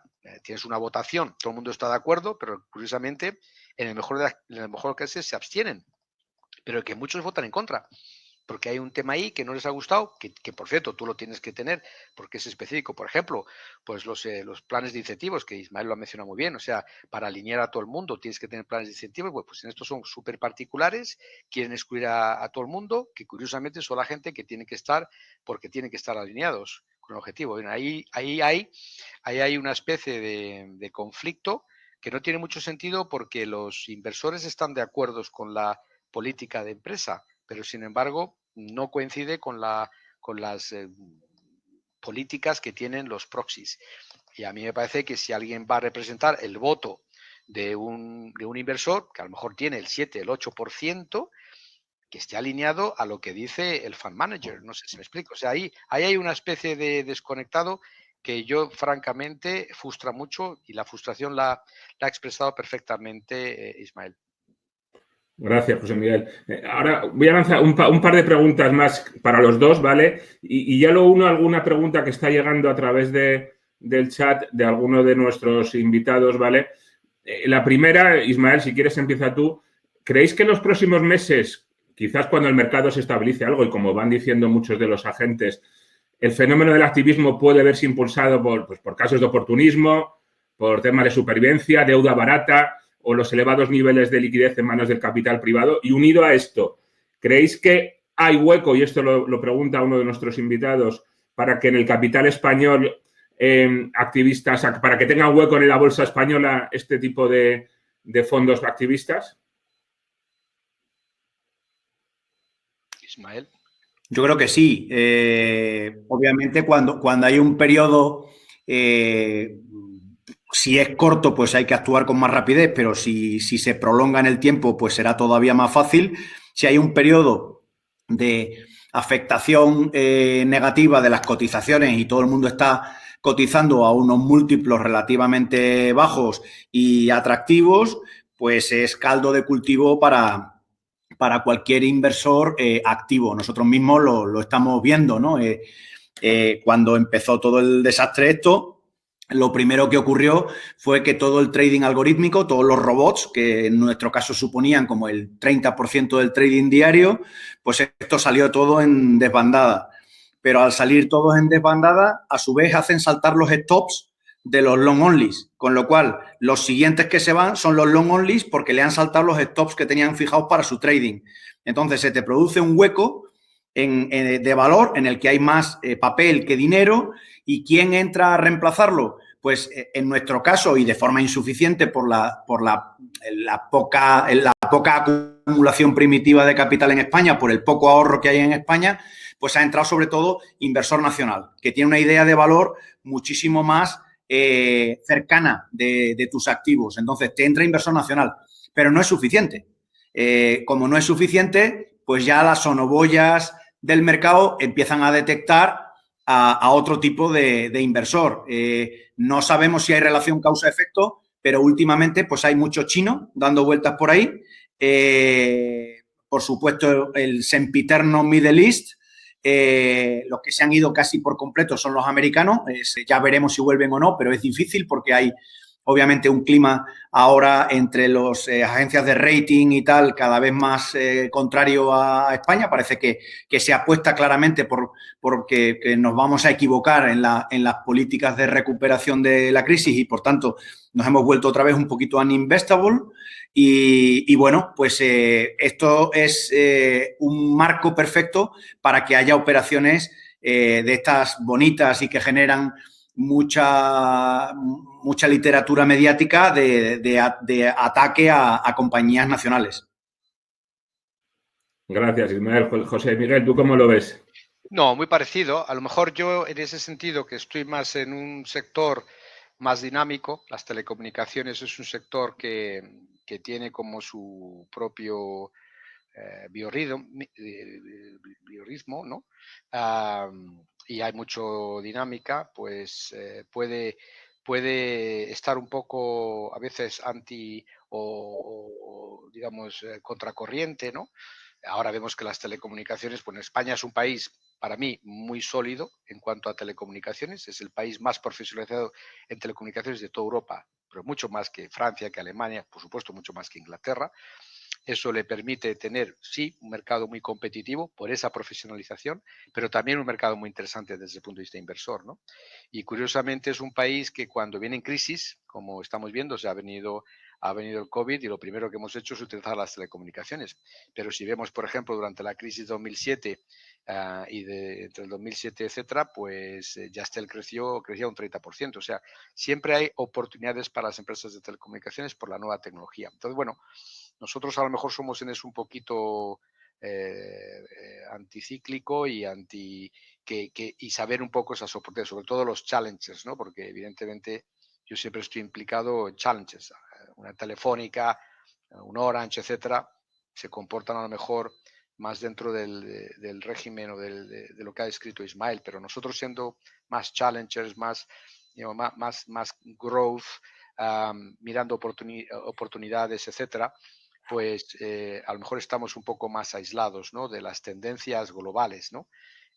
Tienes una votación, todo el mundo está de acuerdo, pero curiosamente en el mejor caso se abstienen, pero que muchos votan en contra. Porque hay un tema ahí que no les ha gustado, que por cierto tú lo tienes que tener porque es específico. Por ejemplo, pues los planes de incentivos, que Ismael lo ha mencionado muy bien, o sea, para alinear a todo el mundo tienes que tener planes de incentivos, pues en estos son súper particulares, quieren excluir a todo el mundo, que curiosamente son la gente que tiene que estar porque tienen que estar alineados con el objetivo. Bueno, ahí hay una especie de conflicto que no tiene mucho sentido porque los inversores están de acuerdo con la política de empresa, pero sin embargo no coincide con las políticas que tienen los proxies. Y a mí me parece que si alguien va a representar el voto de un inversor, que a lo mejor tiene el 7, el 8%, que esté alineado a lo que dice el fund manager. No sé si me explico. O sea, ahí hay una especie de desconectado que yo, francamente, frustra mucho y la frustración la ha expresado perfectamente Ismael. Gracias, José Miguel. Ahora voy a lanzar un par de preguntas más para los dos, ¿vale? Y ya lo uno a alguna pregunta que está llegando a través del chat de alguno de nuestros invitados, ¿vale? La primera, Ismael, si quieres empieza tú. ¿Creéis que en los próximos meses, quizás cuando el mercado se estabilice algo y como van diciendo muchos de los agentes, el fenómeno del activismo puede verse impulsado por casos de oportunismo, por temas de supervivencia, deuda barata o los elevados niveles de liquidez en manos del capital privado? Y unido a esto, ¿creéis que hay hueco, y esto lo pregunta uno de nuestros invitados, para que en el capital español activistas, para que tengan hueco en la bolsa española este tipo de fondos activistas? Ismael. Yo creo que sí. Obviamente, cuando hay un periodo, si es corto, pues hay que actuar con más rapidez, pero si se prolonga en el tiempo, pues será todavía más fácil. Si hay un periodo de afectación negativa de las cotizaciones y todo el mundo está cotizando a unos múltiplos relativamente bajos y atractivos, pues es caldo de cultivo para cualquier inversor activo. Nosotros mismos lo estamos viendo, ¿no? Cuando empezó todo el desastre esto, lo primero que ocurrió fue que todo el trading algorítmico, todos los robots, que en nuestro caso suponían como el 30% del trading diario, pues esto salió todo en desbandada. Pero al salir todos en desbandada, a su vez hacen saltar los stops de los long onlys, con lo cual los siguientes que se van son los long onlys porque le han saltado los stops que tenían fijados para su trading. Entonces se te produce un hueco de valor en el que hay más papel que dinero. ¿Y quién entra a reemplazarlo? Pues en nuestro caso, y de forma insuficiente por la poca acumulación primitiva de capital en España, por el poco ahorro que hay en España, pues ha entrado sobre todo inversor nacional, que tiene una idea de valor muchísimo más cercana de tus activos. Entonces, te entra inversor nacional, pero no es suficiente. Como no es suficiente, pues ya las sonobollas del mercado empiezan a detectar a otro tipo de inversor. No sabemos si hay relación causa-efecto, pero últimamente pues hay mucho chino dando vueltas por ahí. Por supuesto, el sempiterno Middle East. Los que se han ido casi por completo son los americanos. Ya veremos si vuelven o no, pero es difícil porque hay obviamente un clima ahora entre las agencias de rating y tal cada vez más contrario a España. Parece que se apuesta claramente porque nos vamos a equivocar en las políticas de recuperación de la crisis y, por tanto, nos hemos vuelto otra vez un poquito uninvestable. Y bueno, pues esto es un marco perfecto para que haya operaciones de estas bonitas y que generan mucha literatura mediática de ataque a compañías nacionales. Gracias, Ismael. José Miguel, ¿tú cómo lo ves? No, muy parecido. A lo mejor yo en ese sentido que estoy más en un sector más dinámico, las telecomunicaciones es un sector que tiene como su propio biorritmo, ¿no? Y hay mucho dinámica, pues puede estar un poco a veces anti o digamos contracorriente, ¿no? Ahora vemos que las telecomunicaciones, bueno, España es un país para mí muy sólido en cuanto a telecomunicaciones, es el país más profesionalizado en telecomunicaciones de toda Europa, pero mucho más que Francia, que Alemania, por supuesto mucho más que Inglaterra. Eso le permite tener, sí, un mercado muy competitivo por esa profesionalización, pero también un mercado muy interesante desde el punto de vista inversor, ¿no? Y curiosamente es un país que cuando viene en crisis, como estamos viendo, ha venido el COVID y lo primero que hemos hecho es utilizar las telecomunicaciones. Pero si vemos, por ejemplo, durante la crisis 2007 entre el 2007, etcétera, pues Yastel crecía un 30%. O sea, siempre hay oportunidades para las empresas de telecomunicaciones por la nueva tecnología. Entonces, bueno, nosotros a lo mejor somos en eso un poquito anticíclico y y saber un poco esas oportunidades, sobre todo los challenges, ¿no? Porque evidentemente yo siempre estoy implicado en challenges. Una Telefónica, un Orange, etcétera, se comportan a lo mejor más dentro del régimen o de lo que ha descrito Ismael, pero nosotros siendo más challengers, más growth, mirando oportunidades, etcétera, pues a lo mejor estamos un poco más aislados, ¿no? De las tendencias globales, ¿no?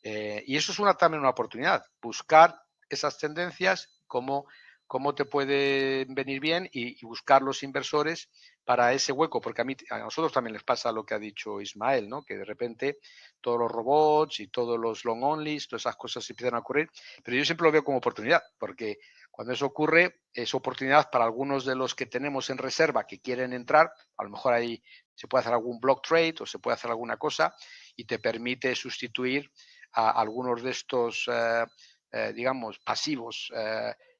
Y eso es también una oportunidad, buscar esas tendencias, cómo te pueden venir bien y buscar los inversores para ese hueco, porque a nosotros también les pasa lo que ha dicho Ismael, ¿no? Que de repente todos los robots y todos los long onlys, todas esas cosas empiezan a ocurrir, pero yo siempre lo veo como oportunidad, porque cuando eso ocurre es oportunidad para algunos de los que tenemos en reserva que quieren entrar, a lo mejor ahí se puede hacer algún block trade o se puede hacer alguna cosa y te permite sustituir a algunos de estos digamos, pasivos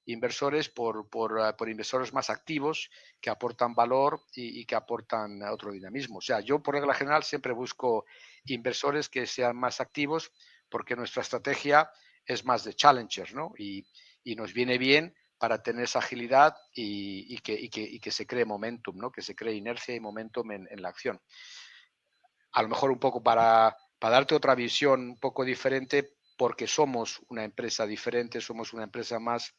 inversores por inversores más activos que aportan valor y que aportan otro dinamismo. O sea, yo por regla general siempre busco inversores que sean más activos porque nuestra estrategia es más de challenger, ¿no? Y nos viene bien para tener esa agilidad y que se cree momentum, ¿no? Que se cree inercia y momentum en la acción. A lo mejor un poco para darte otra visión un poco diferente, porque somos una empresa diferente, somos una empresa más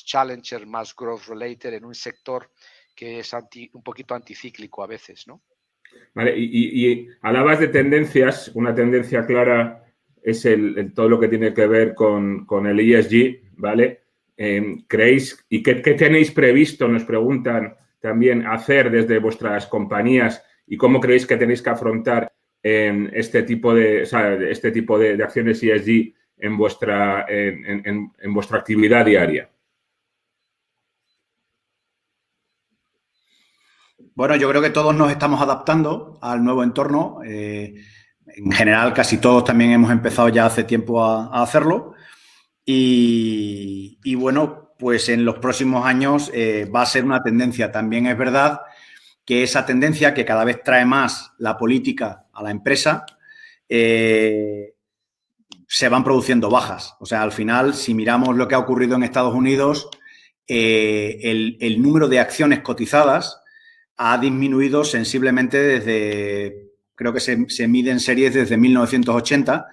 challenger, más growth related en un sector que es un poquito anticíclico a veces, ¿no? Vale, y hablabas de tendencias, una tendencia clara es todo lo que tiene que ver con el ESG, ¿vale? ¿Creéis y qué tenéis previsto, nos preguntan también, hacer desde vuestras compañías y cómo creéis que tenéis que afrontar este tipo de acciones ESG en vuestra actividad diaria? Bueno, yo creo que todos nos estamos adaptando al nuevo entorno. En general, casi todos también hemos empezado ya hace tiempo a hacerlo. Y bueno, pues en los próximos años va a ser una tendencia. También es verdad que esa tendencia que cada vez trae más la política a la empresa, se van produciendo bajas. O sea, al final, si miramos lo que ha ocurrido en Estados Unidos, el número de acciones cotizadas ha disminuido sensiblemente desde, creo que se mide en series desde 1980.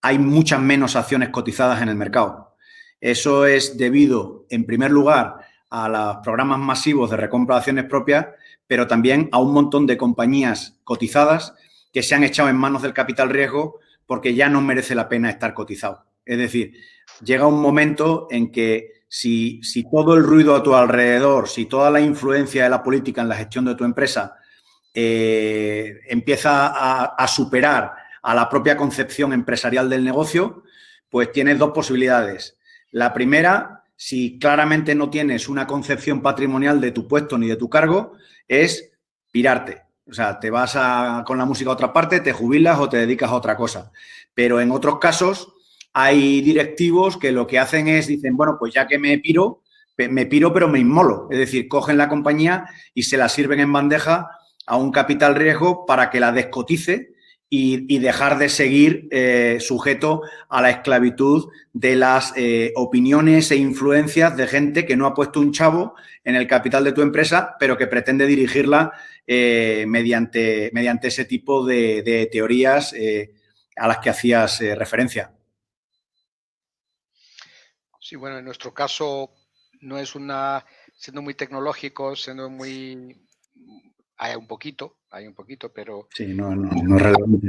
Hay muchas menos acciones cotizadas en el mercado. Eso es debido, en primer lugar, a los programas masivos de recompra de acciones propias, pero también a un montón de compañías cotizadas que se han echado en manos del capital riesgo porque ya no merece la pena estar cotizado. Es decir, llega un momento en que si todo el ruido a tu alrededor, si toda la influencia de la política en la gestión de tu empresa empieza a superar a la propia concepción empresarial del negocio, pues tienes dos posibilidades. La primera, si claramente no tienes una concepción patrimonial de tu puesto ni de tu cargo, es pirarte. O sea, te vas con la música a otra parte, te jubilas o te dedicas a otra cosa. Pero en otros casos hay directivos que lo que hacen es, dicen, bueno, pues ya que me piro pero me inmolo. Es decir, cogen la compañía y se la sirven en bandeja a un capital riesgo para que la descotice y dejar de seguir sujeto a la esclavitud de las opiniones e influencias de gente que no ha puesto un chavo en el capital de tu empresa, pero que pretende dirigirla mediante ese tipo de teorías a las que hacías referencia. Sí, bueno, en nuestro caso no es siendo muy tecnológico, siendo muy... Hay un poquito, pero sí, no es relevante.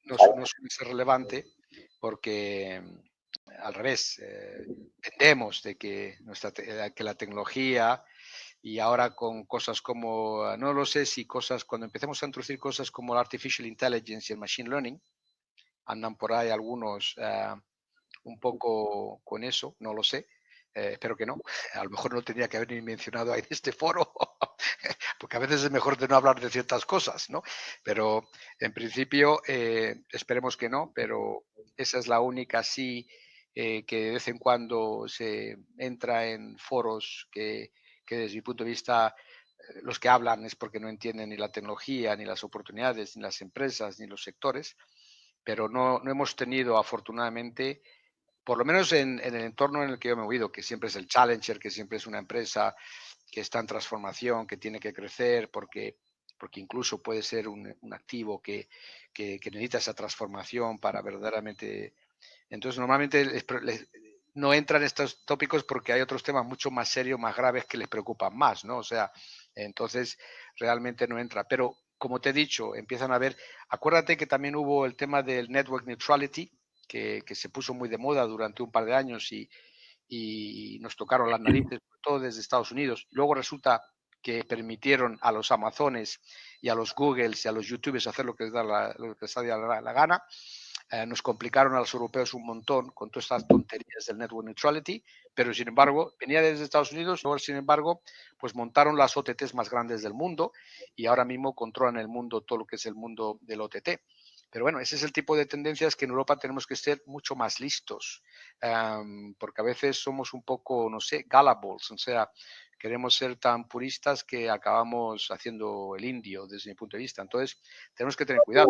No suele ser relevante porque al revés, entendemos de que la tecnología y ahora con cosas como, no lo sé si cuando empecemos a introducir cosas como la Artificial Intelligence y el Machine Learning, andan por ahí algunos un poco con eso, no lo sé. Espero que no. A lo mejor no tendría que haber ni mencionado ahí en este foro, porque a veces es mejor de no hablar de ciertas cosas, ¿no? Pero en principio esperemos que no, pero esa es la única sí que de vez en cuando se entra en foros que desde mi punto de vista los que hablan es porque no entienden ni la tecnología, ni las oportunidades, ni las empresas, ni los sectores, pero no hemos tenido afortunadamente, por lo menos en el entorno en el que yo me he movido, que siempre es el challenger, que siempre es una empresa que está en transformación, que tiene que crecer, porque incluso puede ser un activo que necesita esa transformación para verdaderamente... Entonces, normalmente no entran estos tópicos porque hay otros temas mucho más serios, más graves que les preocupan más, ¿no? O sea, entonces realmente no entra. Pero, como te he dicho, empiezan a ver... Acuérdate que también hubo el tema del network neutrality, que se puso muy de moda durante un par de años y nos tocaron las narices, todo desde Estados Unidos. Luego resulta que permitieron a los Amazones y a los Googles y a los YouTubers hacer lo que les da la gana. Nos complicaron a los europeos un montón con todas estas tonterías del network neutrality, pero sin embargo, venía desde Estados Unidos, luego sin embargo, pues montaron las OTTs más grandes del mundo y ahora mismo controlan el mundo, todo lo que es el mundo del OTT. Pero bueno, ese es el tipo de tendencias que en Europa tenemos que ser mucho más listos, porque a veces somos un poco, no sé, gullibles, o sea, queremos ser tan puristas que acabamos haciendo el indio desde mi punto de vista. Entonces, tenemos que tener cuidado.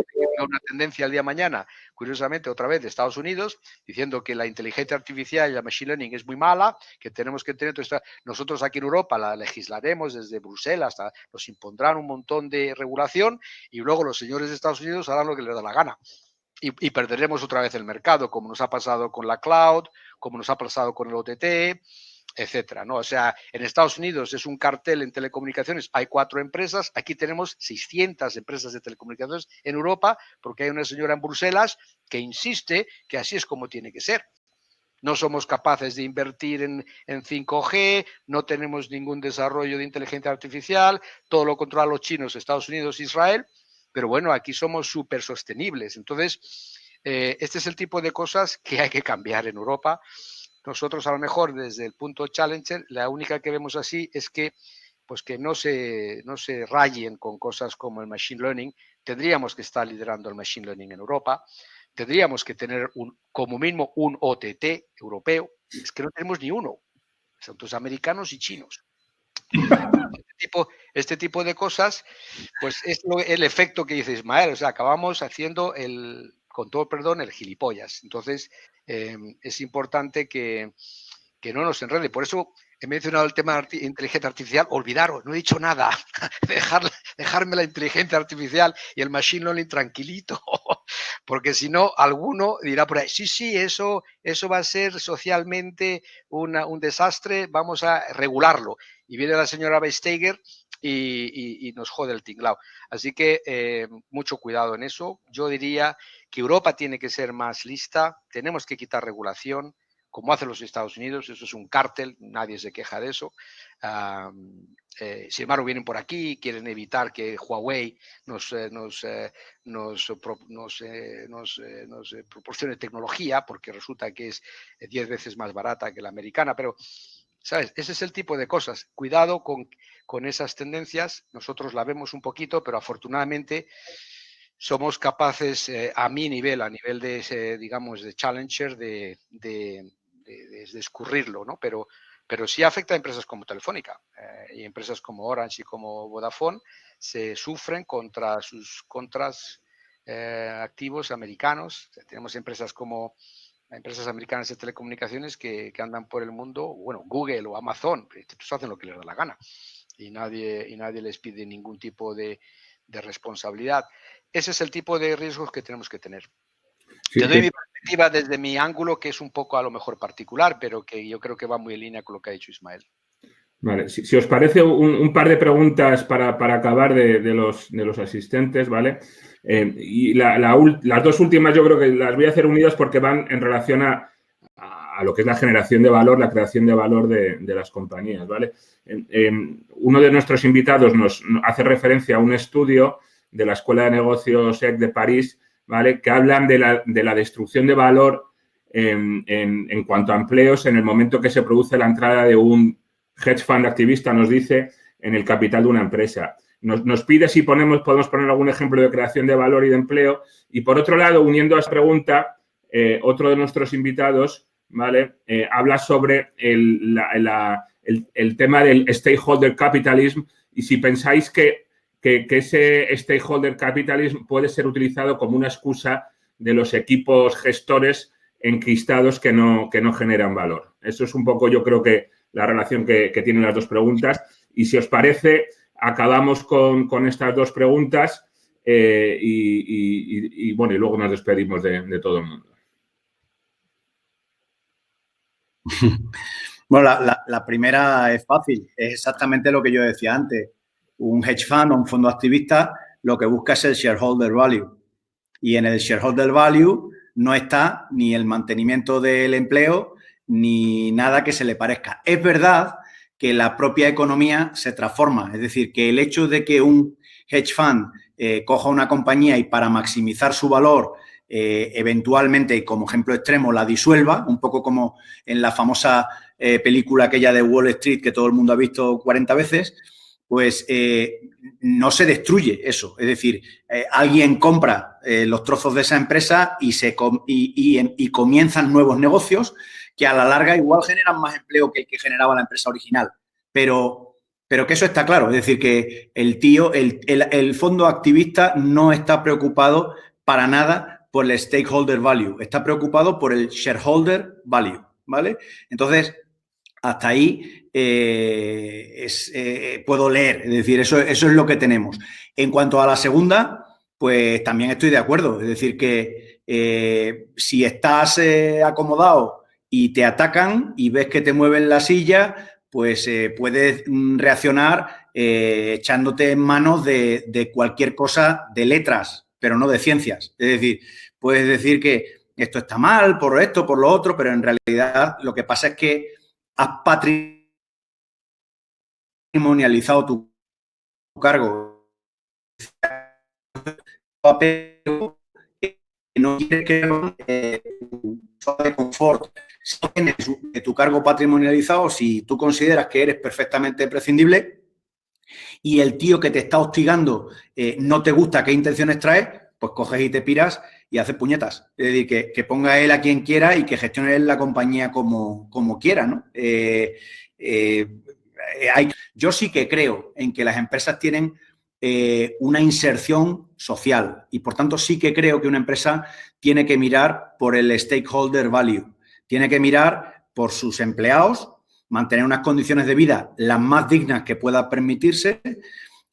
Hay una tendencia al día de mañana, curiosamente, otra vez de Estados Unidos, diciendo que la inteligencia artificial y la machine learning es muy mala, que tenemos que tener... Entonces, nosotros aquí en Europa la legislaremos desde Bruselas, hasta nos impondrán un montón de regulación y luego los señores de Estados Unidos harán lo que les da la gana. Y perderemos otra vez el mercado, como nos ha pasado con la cloud, como nos ha pasado con el OTT, etcétera, ¿no? O sea, en Estados Unidos es un cartel en telecomunicaciones, hay 4 empresas, aquí tenemos 600 empresas de telecomunicaciones en Europa, porque hay una señora en Bruselas que insiste que así es como tiene que ser. No somos capaces de invertir en 5G, no tenemos ningún desarrollo de inteligencia artificial, todo lo controlan los chinos, Estados Unidos, Israel, pero bueno, aquí somos súper sostenibles. Entonces, este es el tipo de cosas que hay que cambiar en Europa. Nosotros a lo mejor desde el punto Challenger, la única que vemos así es que, pues que no se rayen con cosas como el Machine Learning. Tendríamos que estar liderando el Machine Learning en Europa. Tendríamos que tener como mínimo un OTT europeo. Es que no tenemos ni uno. Son todos americanos y chinos. Este tipo de cosas, pues es el efecto que dice Ismael. O sea, acabamos haciendo con todo perdón, el gilipollas. Entonces, es importante que no nos enrede. Por eso he mencionado el tema de inteligencia artificial. Olvidaros, no he dicho nada. Dejarme la inteligencia artificial y el machine learning tranquilito. Porque si no, alguno dirá por ahí, sí, eso va a ser socialmente un desastre, vamos a regularlo. Y viene la señora Vestager y nos jode el tinglao. Así que mucho cuidado en eso. Yo diría que Europa tiene que ser más lista, tenemos que quitar regulación, como hacen los Estados Unidos, eso es un cártel, nadie se queja de eso. Sin embargo, vienen por aquí, quieren evitar que Huawei nos proporcione tecnología, porque resulta que es 10 veces más barata que la americana, pero ¿sabes? Ese es el tipo de cosas. Cuidado con esas tendencias. Nosotros la vemos un poquito, pero afortunadamente somos capaces, a mi nivel, a nivel de, digamos, de challenger, de escurrirlo, ¿no? Pero sí afecta a empresas como Telefónica y empresas como Orange y como Vodafone se sufren contra sus contras activos americanos. O sea, tenemos empresas americanas de telecomunicaciones que andan por el mundo, bueno, Google o Amazon, pues hacen lo que les da la gana y nadie les pide ningún tipo de responsabilidad. Ese es el tipo de riesgos que tenemos que tener. Sí, te doy mi perspectiva desde mi ángulo, que es un poco a lo mejor particular, pero que yo creo que va muy en línea con lo que ha dicho Ismael. Vale, si os parece un par de preguntas para acabar de los asistentes, ¿vale? Y las dos últimas yo creo que las voy a hacer unidas porque van en relación a lo que es la generación de valor, la creación de valor de las compañías, ¿vale? Uno de nuestros invitados nos hace referencia a un estudio de la Escuela de Negocios EC de París, ¿vale? Que hablan de la destrucción de valor en cuanto a empleos en el momento que se produce la entrada de un hedge fund activista, nos dice, en el capital de una empresa. Nos pide si podemos poner algún ejemplo de creación de valor y de empleo. Y por otro lado, uniendo a esa pregunta, otro de nuestros invitados, ¿vale? Habla sobre el tema del stakeholder capitalism y si pensáis que ese stakeholder capitalism puede ser utilizado como una excusa de los equipos gestores enquistados que no generan valor. Eso es un poco, yo creo que la relación que tienen las dos preguntas. Y si os parece, acabamos con estas dos preguntas y luego nos despedimos de todo el mundo. Bueno, la primera es fácil. Es exactamente lo que yo decía antes. Un hedge fund o un fondo activista lo que busca es el shareholder value. Y en el shareholder value no está ni el mantenimiento del empleo ni nada que se le parezca. Es verdad que la propia economía se transforma. Es decir, que el hecho de que un hedge fund coja una compañía y para maximizar su valor eventualmente, como ejemplo extremo, la disuelva, un poco como en la famosa película aquella de Wall Street que todo el mundo ha visto 40 veces, pues no se destruye eso. Es decir, alguien compra los trozos de esa empresa y comienzan nuevos negocios que a la larga igual generan más empleo que el que generaba la empresa original. Pero que eso está claro. Es decir, que el fondo activista no está preocupado para nada por el stakeholder value. Está preocupado por el shareholder value, ¿vale? Entonces, hasta ahí puedo leer, es decir, eso es lo que tenemos. En cuanto a la segunda, pues también estoy de acuerdo, es decir, que si estás acomodado y te atacan y ves que te mueven la silla, pues puedes reaccionar echándote en manos de cualquier cosa de letras, pero no de ciencias. Es decir, puedes decir que esto está mal por esto, por lo otro, pero en realidad lo que pasa es que has patrimonializado tu cargo. No quieres que de confort. Si tienes tu cargo patrimonializado, si tú consideras que eres perfectamente prescindible y el tío que te está hostigando no te gusta qué intenciones trae, pues coges y te piras y haces puñetas. Es decir, que ponga él a quien quiera y que gestione él la compañía como quiera, ¿no? Yo sí que creo en que las empresas tienen una inserción social y, por tanto, sí que creo que una empresa tiene que mirar por el stakeholder value, tiene que mirar por sus empleados, mantener unas condiciones de vida las más dignas que pueda permitirse,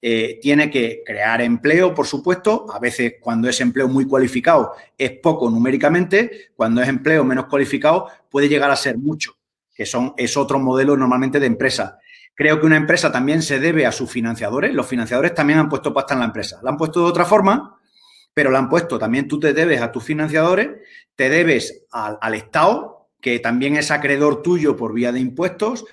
tiene que crear empleo, por supuesto, a veces cuando es empleo muy cualificado es poco numéricamente, cuando es empleo menos cualificado puede llegar a ser mucho, que es otro modelo normalmente de empresa. Creo que una empresa también se debe a sus financiadores. Los financiadores también han puesto pasta en la empresa. La han puesto de otra forma, pero la han puesto. También tú te debes a tus financiadores, te debes al Estado, que también es acreedor tuyo por vía de impuestos,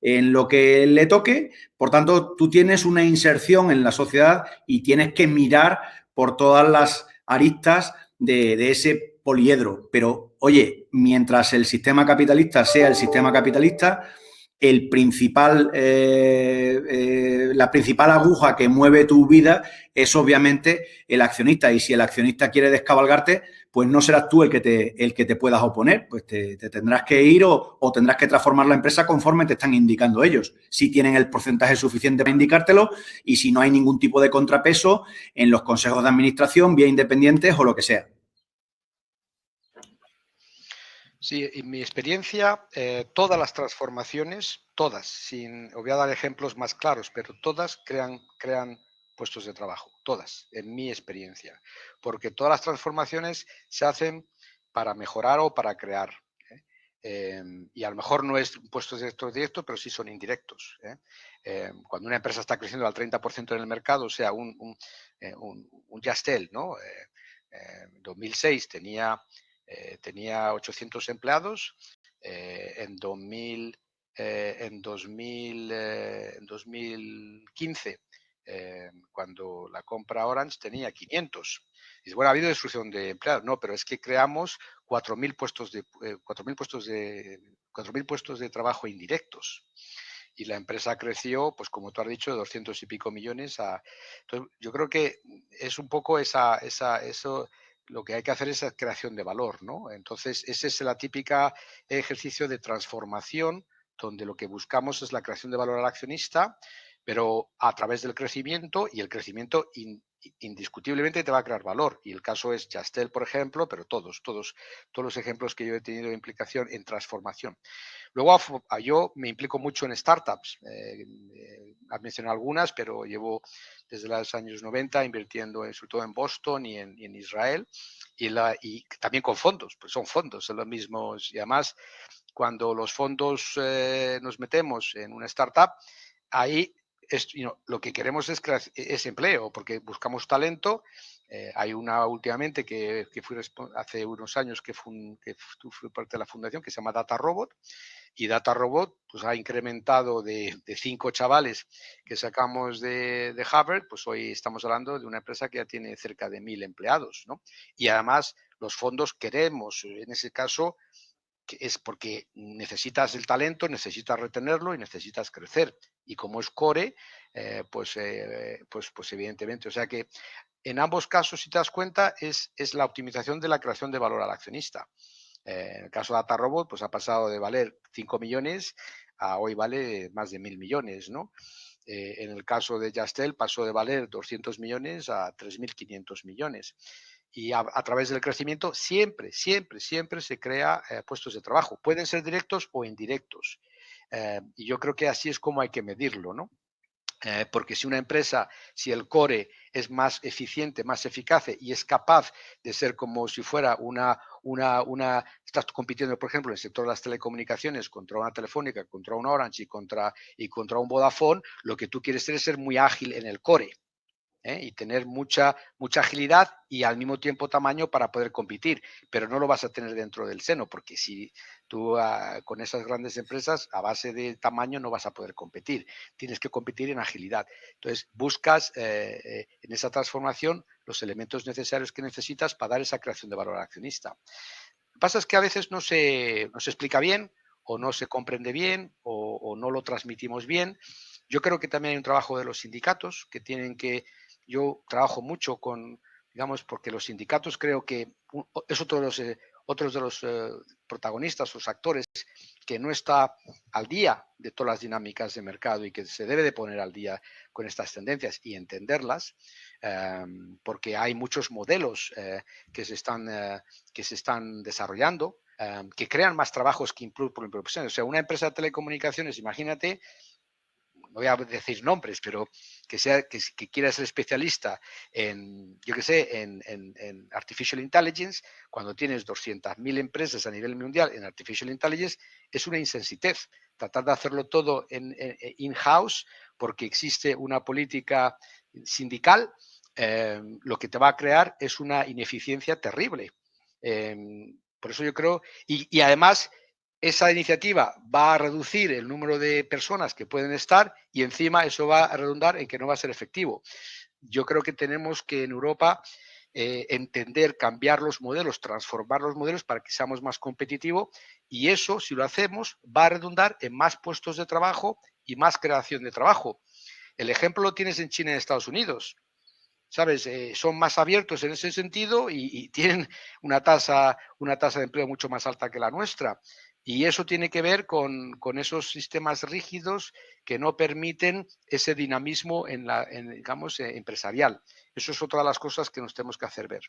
en lo que le toque. Por tanto, tú tienes una inserción en la sociedad y tienes que mirar por todas las aristas de ese poliedro. Pero, oye, mientras el sistema capitalista sea el sistema capitalista, la principal aguja que mueve tu vida es obviamente el accionista. Y si el accionista quiere descabalgarte, pues no serás tú el que te puedas oponer. Pues te tendrás que ir o tendrás que transformar la empresa conforme te están indicando ellos. Si tienen el porcentaje suficiente para indicártelo y si no hay ningún tipo de contrapeso en los consejos de administración, vía independientes o lo que sea. Sí, en mi experiencia, todas las transformaciones, todas, os voy a dar ejemplos más claros, pero todas crean puestos de trabajo, todas, en mi experiencia, porque todas las transformaciones se hacen para mejorar o para crear. Y a lo mejor no es puestos directos, pero sí son indirectos. Cuando una empresa está creciendo al 30% en el mercado, o sea, un Yastel, ¿no? En 2006 tenía 800 empleados, en 2015, cuando la compra Orange, tenía 500. Y bueno, ha habido destrucción de empleados. No, pero es que creamos 4.000 puestos de trabajo indirectos. Y la empresa creció, pues como tú has dicho, de 200 y pico millones. Entonces, yo creo que es un poco eso. Lo que hay que hacer es la creación de valor, ¿no? Entonces, ese es el típico ejercicio de transformación, donde lo que buscamos es la creación de valor al accionista, pero a través del crecimiento, y el crecimiento indiscutiblemente te va a crear valor. Y el caso es Yastel, por ejemplo, pero todos los ejemplos que yo he tenido de implicación en transformación. Luego, yo me implico mucho en startups. Has mencionado algunas, pero llevo desde los años 90 invirtiendo sobre todo en Boston y en Israel, y también con fondos, pues son fondos, son los mismos. Y además, cuando los fondos nos metemos en una startup, ahí lo que queremos es empleo, porque buscamos talento. Hay una últimamente que fui hace unos años que fui parte de la fundación, que se llama DataRobot, y DataRobot pues ha incrementado de 5 chavales que sacamos de Harvard, pues hoy estamos hablando de una empresa que ya tiene cerca de 1.000 empleados, ¿no? Y además los fondos queremos, en ese caso, que es porque necesitas el talento, necesitas retenerlo y necesitas crecer. Y como es core, pues evidentemente. O sea que en ambos casos, si te das cuenta, es la optimización de la creación de valor al accionista. En el caso de DataRobot, pues ha pasado de valer 5 millones a hoy vale más de 1.000 millones, ¿no? En el caso de Yastel pasó de valer 200 millones a 3.500 millones. Y a través del crecimiento siempre se crea puestos de trabajo. Pueden ser directos o indirectos. Y yo creo que así es como hay que medirlo, ¿no? Porque si una empresa, si el core es más eficiente, más eficaz y es capaz de ser como si fuera estás compitiendo, por ejemplo, en el sector de las telecomunicaciones contra una Telefónica, contra una Orange y contra un Vodafone, lo que tú quieres es ser muy ágil en el core. Y tener mucha agilidad y al mismo tiempo tamaño para poder competir, pero no lo vas a tener dentro del seno, porque si tú con esas grandes empresas a base de tamaño no vas a poder competir, tienes que competir en agilidad. Entonces buscas en esa transformación los elementos necesarios que necesitas para dar esa creación de valor al accionista. Lo que pasa es que a veces no se explica bien o no se comprende bien o no lo transmitimos bien. Yo creo que también hay un trabajo de los sindicatos que tienen que... Yo trabajo mucho con, digamos, porque los sindicatos creo que es otros de los protagonistas, los actores, que no está al día de todas las dinámicas de mercado y que se debe de poner al día con estas tendencias y entenderlas, porque hay muchos modelos que se están desarrollando, que crean más trabajos que impulsan. O sea, una empresa de telecomunicaciones, imagínate, no voy a decir nombres, pero que quiera ser especialista en, yo qué sé, en Artificial Intelligence, cuando tienes 200.000 empresas a nivel mundial en Artificial Intelligence, es una insensitez. Tratar de hacerlo todo in-house porque existe una política sindical, lo que te va a crear es una ineficiencia terrible. Por eso yo creo, y además esa iniciativa va a reducir el número de personas que pueden estar y encima eso va a redundar en que no va a ser efectivo. Yo creo que tenemos que en Europa entender, cambiar los modelos, transformar los modelos para que seamos más competitivos y eso, si lo hacemos, va a redundar en más puestos de trabajo y más creación de trabajo. El ejemplo lo tienes en China y en Estados Unidos. ¿Sabes? Son más abiertos en ese sentido y tienen una tasa de empleo mucho más alta que la nuestra. Y eso tiene que ver con esos sistemas rígidos que no permiten ese dinamismo digamos, empresarial. Eso es otra de las cosas que nos tenemos que hacer ver.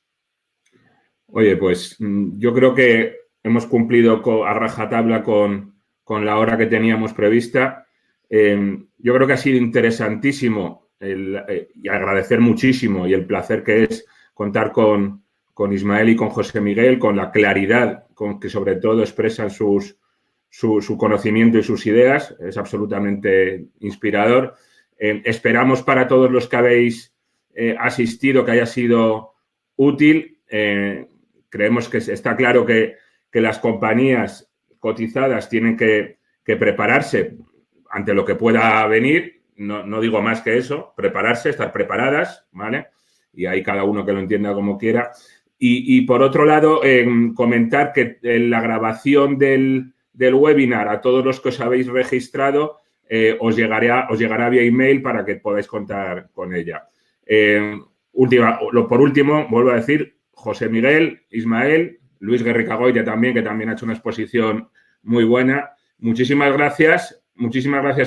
Oye, pues yo creo que hemos cumplido a rajatabla con la hora que teníamos prevista. Yo creo que ha sido interesantísimo y agradecer muchísimo y el placer que es contar con Ismael y con José Miguel, con la claridad con que sobre todo expresan su conocimiento y sus ideas. Es absolutamente inspirador. Esperamos para todos los que habéis asistido que haya sido útil. Creemos que está claro que las compañías cotizadas tienen que prepararse ante lo que pueda venir. No digo más que eso, prepararse, estar preparadas, ¿vale? Y ahí cada uno que lo entienda como quiera. Y por otro lado, comentar que la grabación del webinar a todos los que os habéis registrado os llegará vía email para que podáis contar con ella. Por último, vuelvo a decir, José Miguel, Ismael, Luis Guerricagoite también, que también ha hecho una exposición muy buena. Muchísimas gracias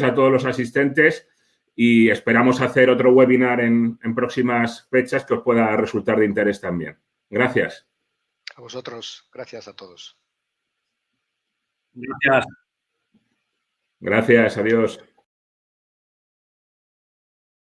a todos los asistentes y esperamos hacer otro webinar en próximas fechas que os pueda resultar de interés también. Gracias. A vosotros, gracias a todos. Gracias. Gracias, adiós.